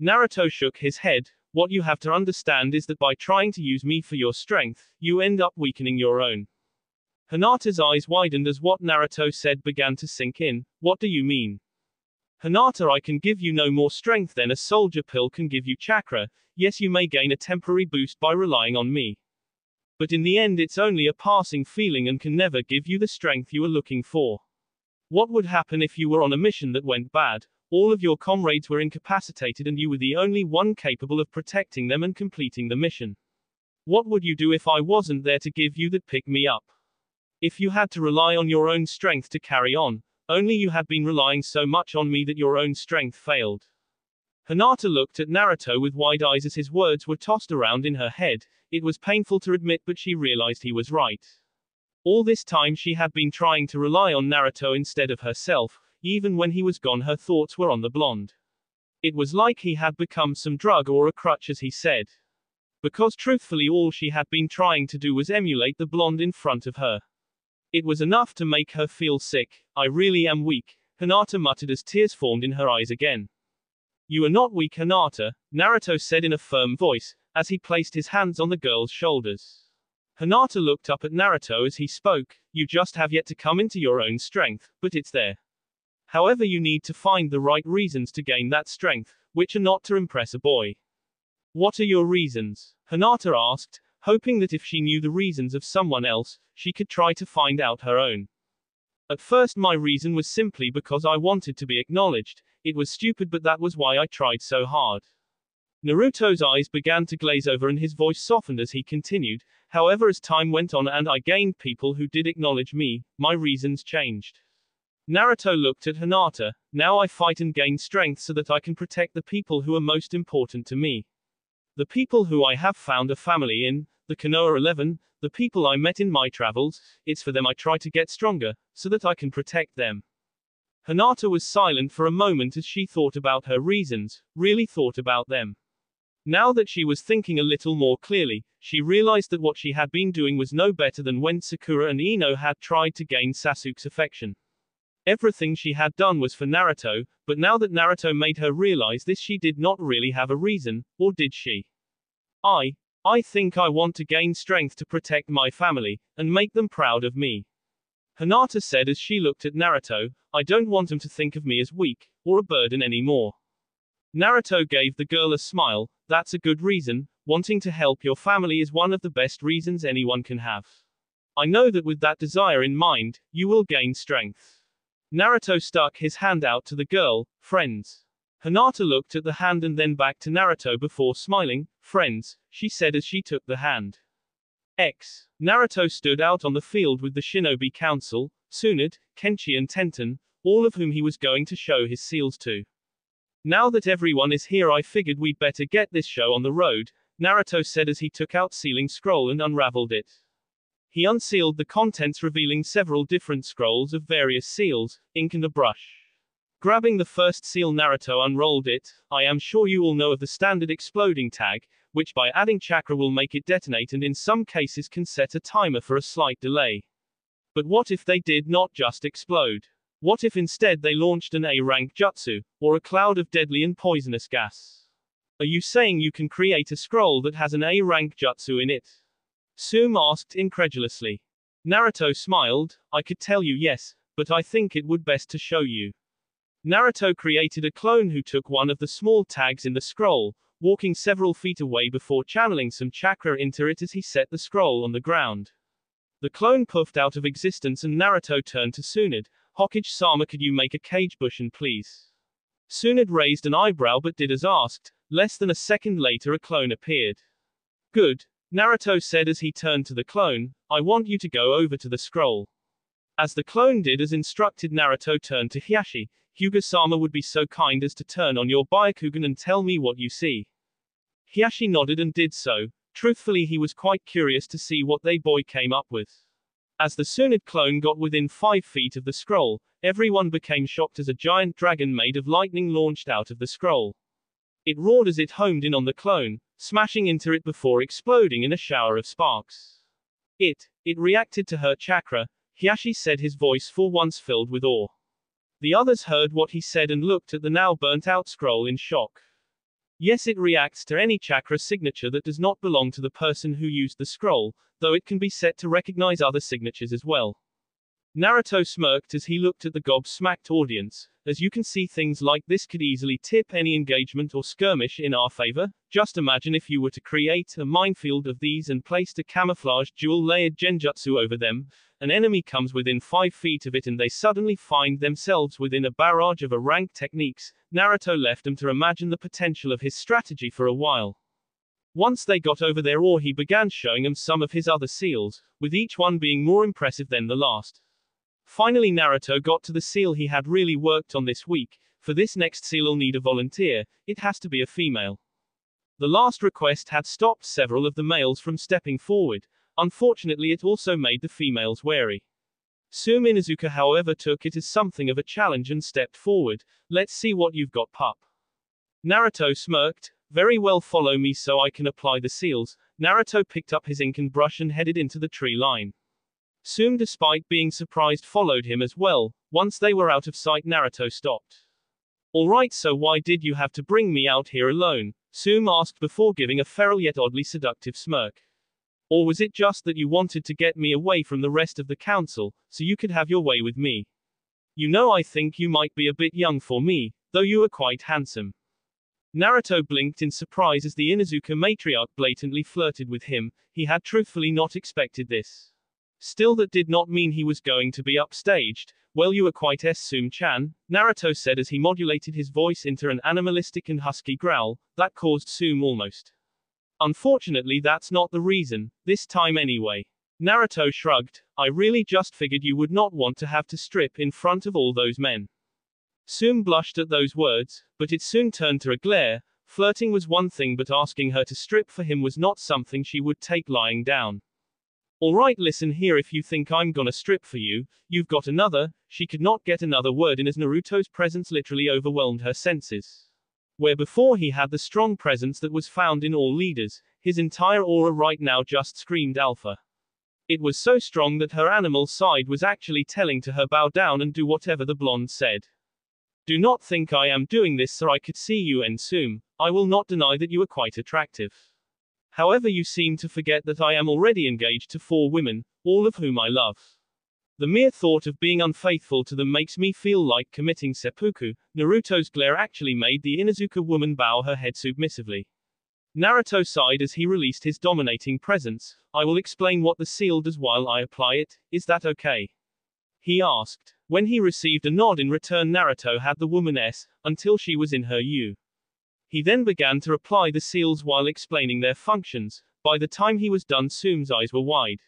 Naruto shook his head. What you have to understand is that by trying to use me for your strength, you end up weakening your own. Hinata's eyes widened as what Naruto said began to sink in. What do you mean? Hinata, I can give you no more strength than a soldier pill can give you chakra. Yes, you may gain a temporary boost by relying on me. But in the end it's only a passing feeling and can never give you the strength you are looking for. What would happen if you were on a mission that went bad? All of your comrades were incapacitated and you were the only one capable of protecting them and completing the mission. What would you do if I wasn't there to give you that pick me up? If you had to rely on your own strength to carry on, only you had been relying so much on me that your own strength failed. Hinata looked at Naruto with wide eyes as his words were tossed around in her head. It was painful to admit, but she realized he was right. All this time she had been trying to rely on Naruto instead of herself. Even when he was gone, her thoughts were on the blonde. It was like he had become some drug or a crutch, as he said. Because truthfully all she had been trying to do was emulate the blonde in front of her. It was enough to make her feel sick. I really am weak, Hinata muttered as tears formed in her eyes again. You are not weak, Hinata, Naruto said in a firm voice, as he placed his hands on the girl's shoulders. Hinata looked up at Naruto as he spoke. You just have yet to come into your own strength, but it's there. However, you need to find the right reasons to gain that strength, which are not to impress a boy. What are your reasons? Hinata asked, hoping that if she knew the reasons of someone else, she could try to find out her own. At first my reason was simply because I wanted to be acknowledged. It was stupid, but that was why I tried so hard. Naruto's eyes began to glaze over and his voice softened as he continued. However, as time went on and I gained people who did acknowledge me, my reasons changed. Naruto looked at Hinata. Now I fight and gain strength so that I can protect the people who are most important to me. The people who I have found a family in, the Konoha 11, the people I met in my travels, it's for them I try to get stronger, so that I can protect them. Hinata was silent for a moment as she thought about her reasons, really thought about them. Now that she was thinking a little more clearly, she realized that what she had been doing was no better than when Sakura and Ino had tried to gain Sasuke's affection. Everything she had done was for Naruto, but now that Naruto made her realize this, she did not really have a reason, or did she? I think I want to gain strength to protect my family, and make them proud of me. Hinata said as she looked at Naruto. I don't want them to think of me as weak, or a burden anymore. Naruto gave the girl a smile. That's a good reason. Wanting to help your family is one of the best reasons anyone can have. I know that with that desire in mind, you will gain strength. Naruto stuck his hand out to the girl. Friends. Hinata looked at the hand and then back to Naruto before smiling. Friends, she said as she took the hand. Naruto stood out on the field with the Shinobi Council, Tsunade, Kenshi and Tenten, all of whom he was going to show his seals to. Now that everyone is here, I figured we'd better get this show on the road, Naruto said as he took out sealing scroll and unraveled it. He unsealed the contents, revealing several different scrolls of various seals, ink and a brush. Grabbing the first seal, Naruto unrolled it. I am sure you all know of the standard exploding tag, which by adding chakra will make it detonate and in some cases can set a timer for a slight delay. But what if they did not just explode? What if instead they launched an A-rank jutsu, or a cloud of deadly and poisonous gas? Are you saying you can create a scroll that has an A-rank jutsu in it? Sume asked incredulously. Naruto smiled. I could tell you yes, but I think it would best to show you. Naruto created a clone who took one of the small tags in the scroll, walking several feet away before channeling some chakra into it as he set the scroll on the ground. The clone puffed out of existence and Naruto turned to Tsunade. Hokage-sama, could you make a cage bushin, please? Tsunade raised an eyebrow but did as asked. Less than a second later a clone appeared. Good, Naruto said as he turned to the clone. I want you to go over to the scroll. As the clone did as instructed, Naruto turned to Hiyashi. Hyuga-sama would be so kind as to turn on your Byakugan and tell me what you see. Hiyashi nodded and did so. Truthfully, he was quite curious to see what they boy came up with. As the Tsunade clone got within 5 feet of the scroll, everyone became shocked as a giant dragon made of lightning launched out of the scroll. It roared as it homed in on the clone, smashing into it before exploding in a shower of sparks. It reacted to her chakra, Hiyashi said, his voice for once filled with awe. The others heard what he said and looked at the now burnt-out scroll in shock. Yes, it reacts to any chakra signature that does not belong to the person who used the scroll, though it can be set to recognize other signatures as well. Naruto smirked as he looked at the gobsmacked audience. As you can see, things like this could easily tip any engagement or skirmish in our favor. Just imagine if you were to create a minefield of these and placed a camouflage dual-layered genjutsu over them. An enemy comes within 5 feet of it and they suddenly find themselves within a barrage of ranked techniques. Naruto left them to imagine the potential of his strategy for a while. Once they got over their awe, he began showing them some of his other seals, with each one being more impressive than the last. Finally, Naruto got to the seal he had really worked on this week. For this next seal, he'll need a volunteer. It has to be a female. The last request had stopped several of the males from stepping forward. Unfortunately, it also made the females wary. Tsume Inuzuka, however, took it as something of a challenge and stepped forward. Let's see what you've got, pup. Naruto smirked. Very well, follow me so I can apply the seals. Naruto picked up his ink and brush and headed into the tree line. Tsume, despite being surprised, followed him as well. Once they were out of sight, Naruto stopped. Alright, so why did you have to bring me out here alone? Tsume asked before giving a feral yet oddly seductive smirk. Or was it just that you wanted to get me away from the rest of the council, so you could have your way with me? You know, I think you might be a bit young for me, though you are quite handsome. Naruto blinked in surprise as the Inuzuka matriarch blatantly flirted with him. He had truthfully not expected this. Still, that did not mean he was going to be upstaged. Well, you are quite Tsume-chan, Naruto said as he modulated his voice into an animalistic and husky growl, that caused Tsume almost. Unfortunately, that's not the reason, this time anyway. Naruto shrugged. I really just figured you would not want to have to strip in front of all those men. Tsume blushed at those words, but it soon turned to a glare. Flirting was one thing, but asking her to strip for him was not something she would take lying down. Alright, listen here, if you think I'm gonna strip for you, you've got another. She could not get another word in as Naruto's presence literally overwhelmed her senses. Where before he had the strong presence that was found in all leaders, his entire aura right now just screamed alpha. It was so strong that her animal side was actually telling to her bow down and do whatever the blonde said. Do not think I am doing this so I could see you, Tsume. I will not deny that you are quite attractive. However, you seem to forget that I am already engaged to 4 women, all of whom I love. The mere thought of being unfaithful to them makes me feel like committing seppuku. Naruto's glare actually made the Inuzuka woman bow her head submissively. Naruto sighed as he released his dominating presence. I will explain what the seal does while I apply it. Is that okay? He asked. When he received a nod in return, Naruto had the woman until she was in her U. He then began to apply the seals while explaining their functions. By the time he was done, Tsume's eyes were wide.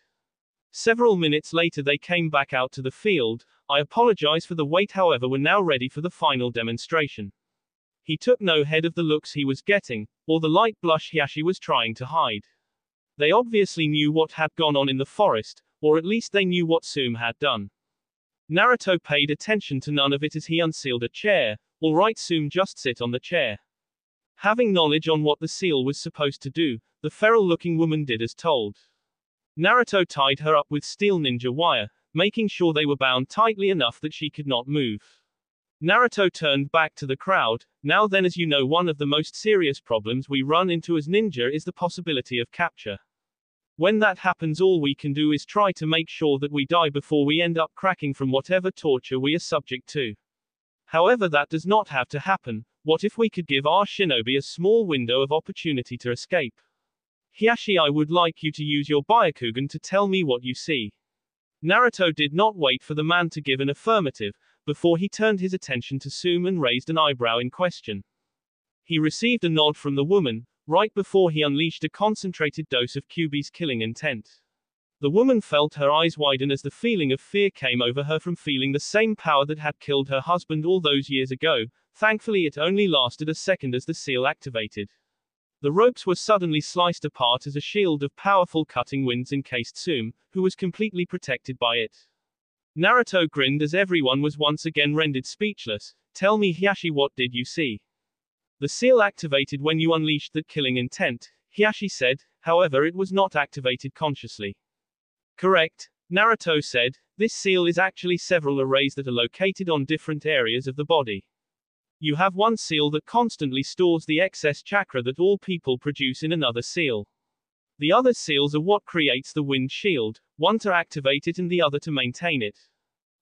Several minutes later, they came back out to the field. I apologize for the wait, however, we're now ready for the final demonstration. He took no heed of the looks he was getting, or the light blush Hiyashi was trying to hide. They obviously knew what had gone on in the forest, or at least they knew what Tsume had done. Naruto paid attention to none of it as he unsealed a chair. Alright, Tsume, just sit on the chair. Having knowledge on what the seal was supposed to do, the feral-looking woman did as told. Naruto tied her up with steel ninja wire, making sure they were bound tightly enough that she could not move. Naruto turned back to the crowd. Now then, as you know, one of the most serious problems we run into as ninja is the possibility of capture. When that happens, all we can do is try to make sure that we die before we end up cracking from whatever torture we are subject to. However, that does not have to happen. What if we could give our shinobi a small window of opportunity to escape? Hiyashi, I would like you to use your Byakugan to tell me what you see. Naruto did not wait for the man to give an affirmative, before he turned his attention to Tsume and raised an eyebrow in question. He received a nod from the woman, right before he unleashed a concentrated dose of Kyuubi's killing intent. The woman felt her eyes widen as the feeling of fear came over her from feeling the same power that had killed her husband all those years ago. Thankfully, it only lasted a second as the seal activated. The ropes were suddenly sliced apart as a shield of powerful cutting winds encased Tsume, who was completely protected by it. Naruto grinned as everyone was once again rendered speechless. Tell me, Hiyashi, what did you see? The seal activated when you unleashed that killing intent, Hiyashi said, however it was not activated consciously. Correct, Naruto said, this seal is actually several arrays that are located on different areas of the body. You have one seal that constantly stores the excess chakra that all people produce in another seal. The other seals are what creates the wind shield, one to activate it and the other to maintain it.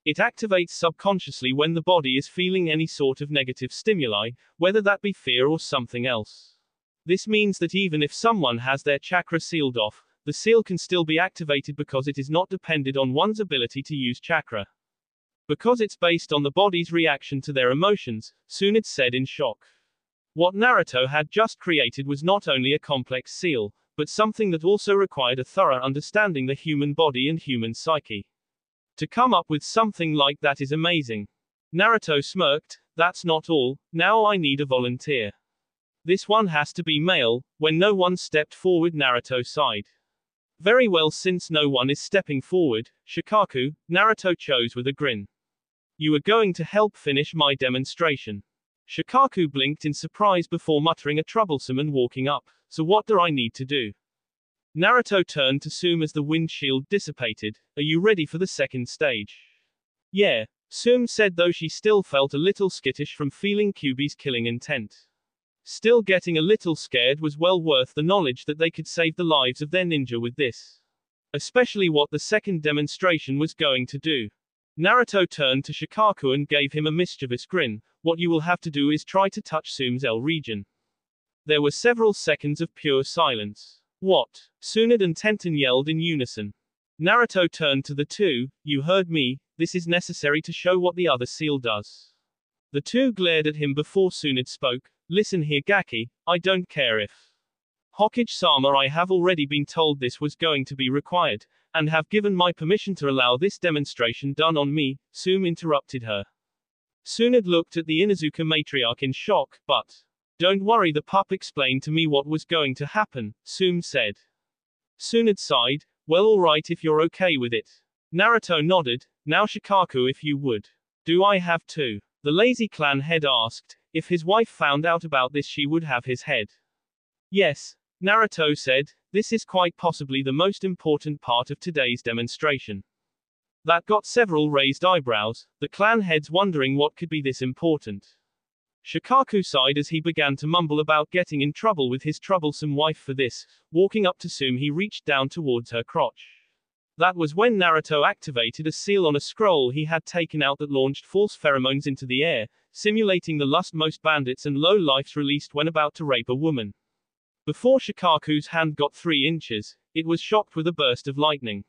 It activates subconsciously when the body is feeling any sort of negative stimuli, whether that be fear or something else. This means that even if someone has their chakra sealed off, the seal can still be activated because it is not dependent on one's ability to use chakra. Because it's based on the body's reaction to their emotions, Tsunade said in shock. What Naruto had just created was not only a complex seal, but something that also required a thorough understanding the human body and human psyche. To come up with something like that is amazing. Naruto smirked, that's not all, now I need a volunteer. This one has to be male. When no one stepped forward, Naruto sighed. Very well, since no one is stepping forward, Shikaku, Naruto chose with a grin. You are going to help finish my demonstration. Shikaku blinked in surprise before muttering a troublesome and walking up. So what do I need to do? Naruto turned to Tsume as the wind shield dissipated. Are you ready for the second stage? Yeah, Tsume said, though she still felt a little skittish from feeling Kyuubi's killing intent. Still, getting a little scared was well worth the knowledge that they could save the lives of their ninja with this. Especially what the second demonstration was going to do. Naruto turned to Shikaku and gave him a mischievous grin. What you will have to do is try to touch Tsume's L region. There were several seconds of pure silence. What? Tsunade and Tenten yelled in unison. Naruto turned to the two. You heard me, this is necessary to show what the other seal does. The two glared at him before Tsunade spoke. Listen here, Gaki, I don't care if Hokage-sama, I have already been told this was going to be required, and have given my permission to allow this demonstration done on me. Tsume interrupted her. Tsunade looked at the Inuzuka matriarch in shock, but don't worry, the pup explained to me what was going to happen, Tsume said. Tsunade sighed, well, alright if you're okay with it. Naruto nodded. Now Shikaku, if you would. Do I have to? The lazy clan head asked. If his wife found out about this, she would have his head. Yes, Naruto said, this is quite possibly the most important part of today's demonstration. That got several raised eyebrows, the clan heads wondering what could be this important. Shikaku sighed as he began to mumble about getting in trouble with his troublesome wife for this. Walking up to Tsume, he reached down towards her crotch. That was when Naruto activated a seal on a scroll he had taken out that launched false pheromones into the air, simulating the lust most bandits and low-lifes released when about to rape a woman. Before Shikaku's hand got 3 inches, it was shocked with a burst of lightning.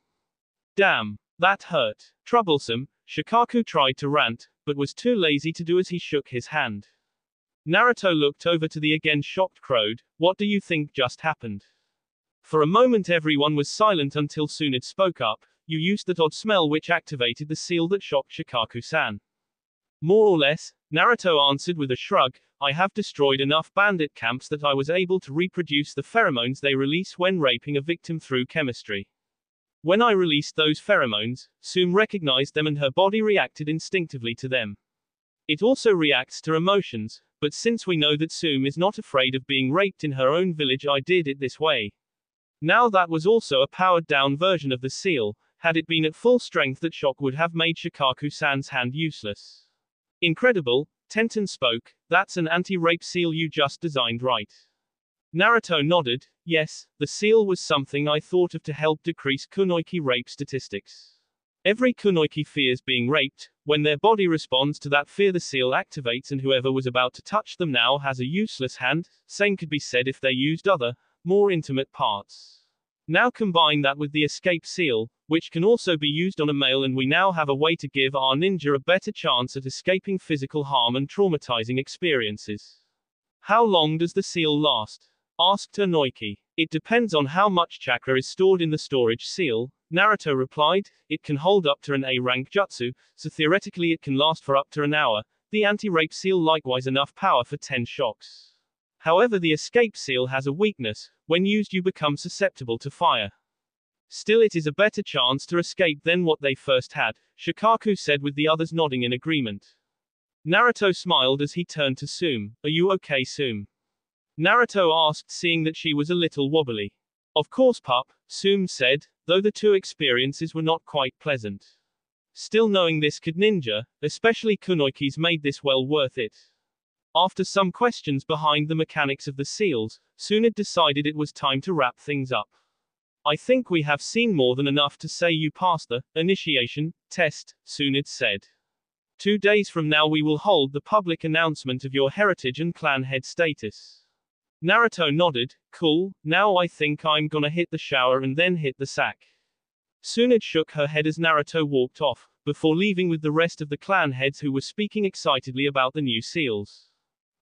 Damn, that hurt. Troublesome, Shikaku tried to rant, but was too lazy to do as he shook his hand. Naruto looked over to the again shocked crowd. What do you think just happened? For a moment everyone was silent until Tsunade spoke up. You used that odd smell which activated the seal that shocked Shikaku-san. More or less, Naruto answered with a shrug. I have destroyed enough bandit camps that I was able to reproduce the pheromones they release when raping a victim through chemistry. When I released those pheromones, Tsume recognized them and her body reacted instinctively to them. It also reacts to emotions, but since we know that Tsume is not afraid of being raped in her own village, I did it this way. Now that was also a powered-down version of the seal. Had it been at full strength, that shock would have made Shikaku-san's hand useless. Incredible, Tenten spoke. That's an anti-rape seal you just designed, right? Naruto nodded. Yes, the seal was something I thought of to help decrease kunoichi rape statistics. Every kunoichi fears being raped. When their body responds to that fear, the seal activates, and whoever was about to touch them now has a useless hand. Same could be said if they used other, more intimate parts. Now combine that with the escape seal, which can also be used on a male, and we now have a way to give our ninja a better chance at escaping physical harm and traumatizing experiences. How long does the seal last? Asked Inoiki. It depends on how much chakra is stored in the storage seal. Naruto replied, it can hold up to an A-rank jutsu, so theoretically it can last for up to an hour. The anti-rape seal likewise enough power for 10 shocks. However, the escape seal has a weakness. When used you become susceptible to fire. Still it is a better chance to escape than what they first had, Shikaku said with the others nodding in agreement. Naruto smiled as he turned to Sume. Are you okay, Sume? Naruto asked, seeing that she was a little wobbly. Of course, pup, Sume said, though the two experiences were not quite pleasant. Still, knowing this could ninja, especially kunoichis, made this well worth it. After some questions behind the mechanics of the seals, Tsunade decided it was time to wrap things up. I think we have seen more than enough to say you passed the initiation test, Tsunade said. 2 days from now we will hold the public announcement of your heritage and clan head status. Naruto nodded. Cool, now I think I'm gonna hit the shower and then hit the sack. Tsunade shook her head as Naruto walked off, before leaving with the rest of the clan heads who were speaking excitedly about the new seals.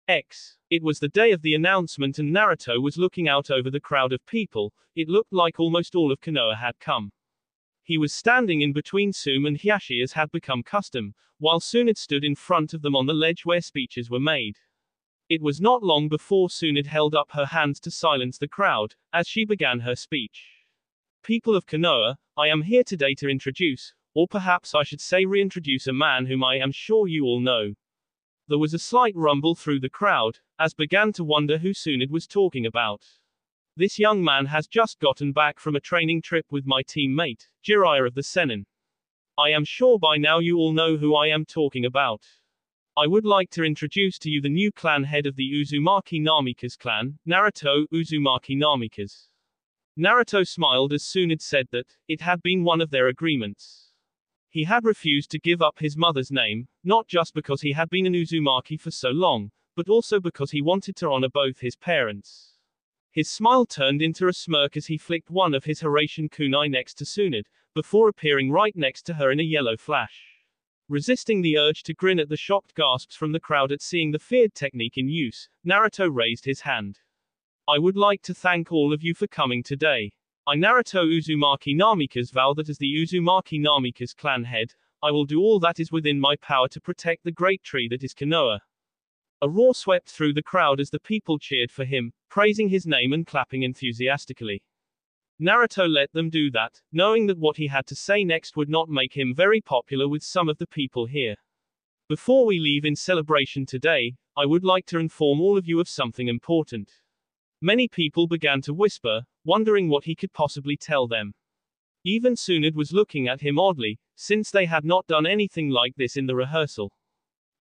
It was the day of the announcement and Naruto was looking out over the crowd of people. It looked like almost all of Konoha had come. He was standing in between Sume and Hiashi as had become custom, while Tsunade stood in front of them on the ledge where speeches were made. It was not long before Tsunade held up her hands to silence the crowd, as she began her speech. People of Konoha, I am here today to introduce, or perhaps I should say reintroduce a man whom I am sure you all know. There was a slight rumble through the crowd, as began to wonder who Tsunade was talking about. This young man has just gotten back from a training trip with my teammate, Jiraiya of the Sennin. I am sure by now you all know who I am talking about. I would like to introduce to you the new clan head of the Uzumaki Namikaze clan, Naruto Uzumaki Namikaze. Naruto smiled as Tsunade said that it had been one of their agreements. He had refused to give up his mother's name, not just because he had been an Uzumaki for so long, but also because he wanted to honor both his parents. His smile turned into a smirk as he flicked one of his Hiraishin kunai next to Tsunade, before appearing right next to her in a yellow flash. Resisting the urge to grin at the shocked gasps from the crowd at seeing the feared technique in use, Naruto raised his hand. I would like to thank all of you for coming today. I, Naruto Uzumaki Namikaze, vow that as the Uzumaki Namikaze clan head, I will do all that is within my power to protect the great tree that is Konoha. A roar swept through the crowd as the people cheered for him, praising his name and clapping enthusiastically. Naruto let them do that, knowing that what he had to say next would not make him very popular with some of the people here. Before we leave in celebration today, I would like to inform all of you of something important. Many people began to whisper, wondering what he could possibly tell them. Even Tsunade was looking at him oddly, since they had not done anything like this in the rehearsal.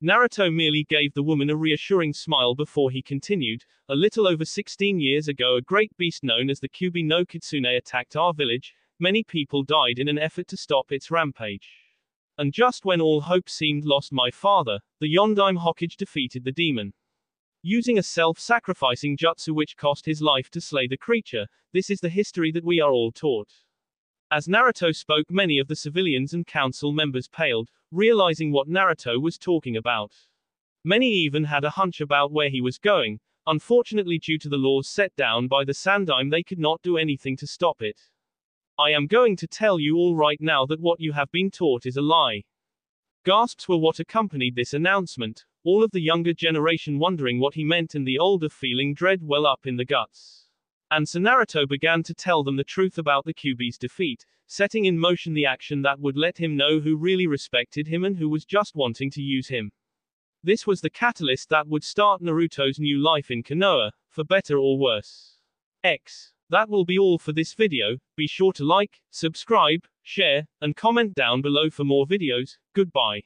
Naruto merely gave the woman a reassuring smile before he continued, a little over 16 years ago a great beast known as the Kyubi no Kitsune attacked our village. Many people died in an effort to stop its rampage. And just when all hope seemed lost, my father, the Yondaime Hokage, defeated the demon. Using a self-sacrificing jutsu which cost his life to slay the creature. This is the history that we are all taught. As Naruto spoke, many of the civilians and council members paled, realizing what Naruto was talking about. Many even had a hunch about where he was going. Unfortunately, due to the laws set down by the Sandaime, they could not do anything to stop it. I am going to tell you all right now that what you have been taught is a lie. Gasps were what accompanied this announcement, all of the younger generation wondering what he meant and the older feeling dread well up in the guts. And so Naruto began to tell them the truth about the Kyubi's defeat, setting in motion the action that would let him know who really respected him and who was just wanting to use him. This was the catalyst that would start Naruto's new life in Konoha, for better or worse. That will be all for this video. Be sure to like, subscribe, share, and comment down below for more videos. Goodbye.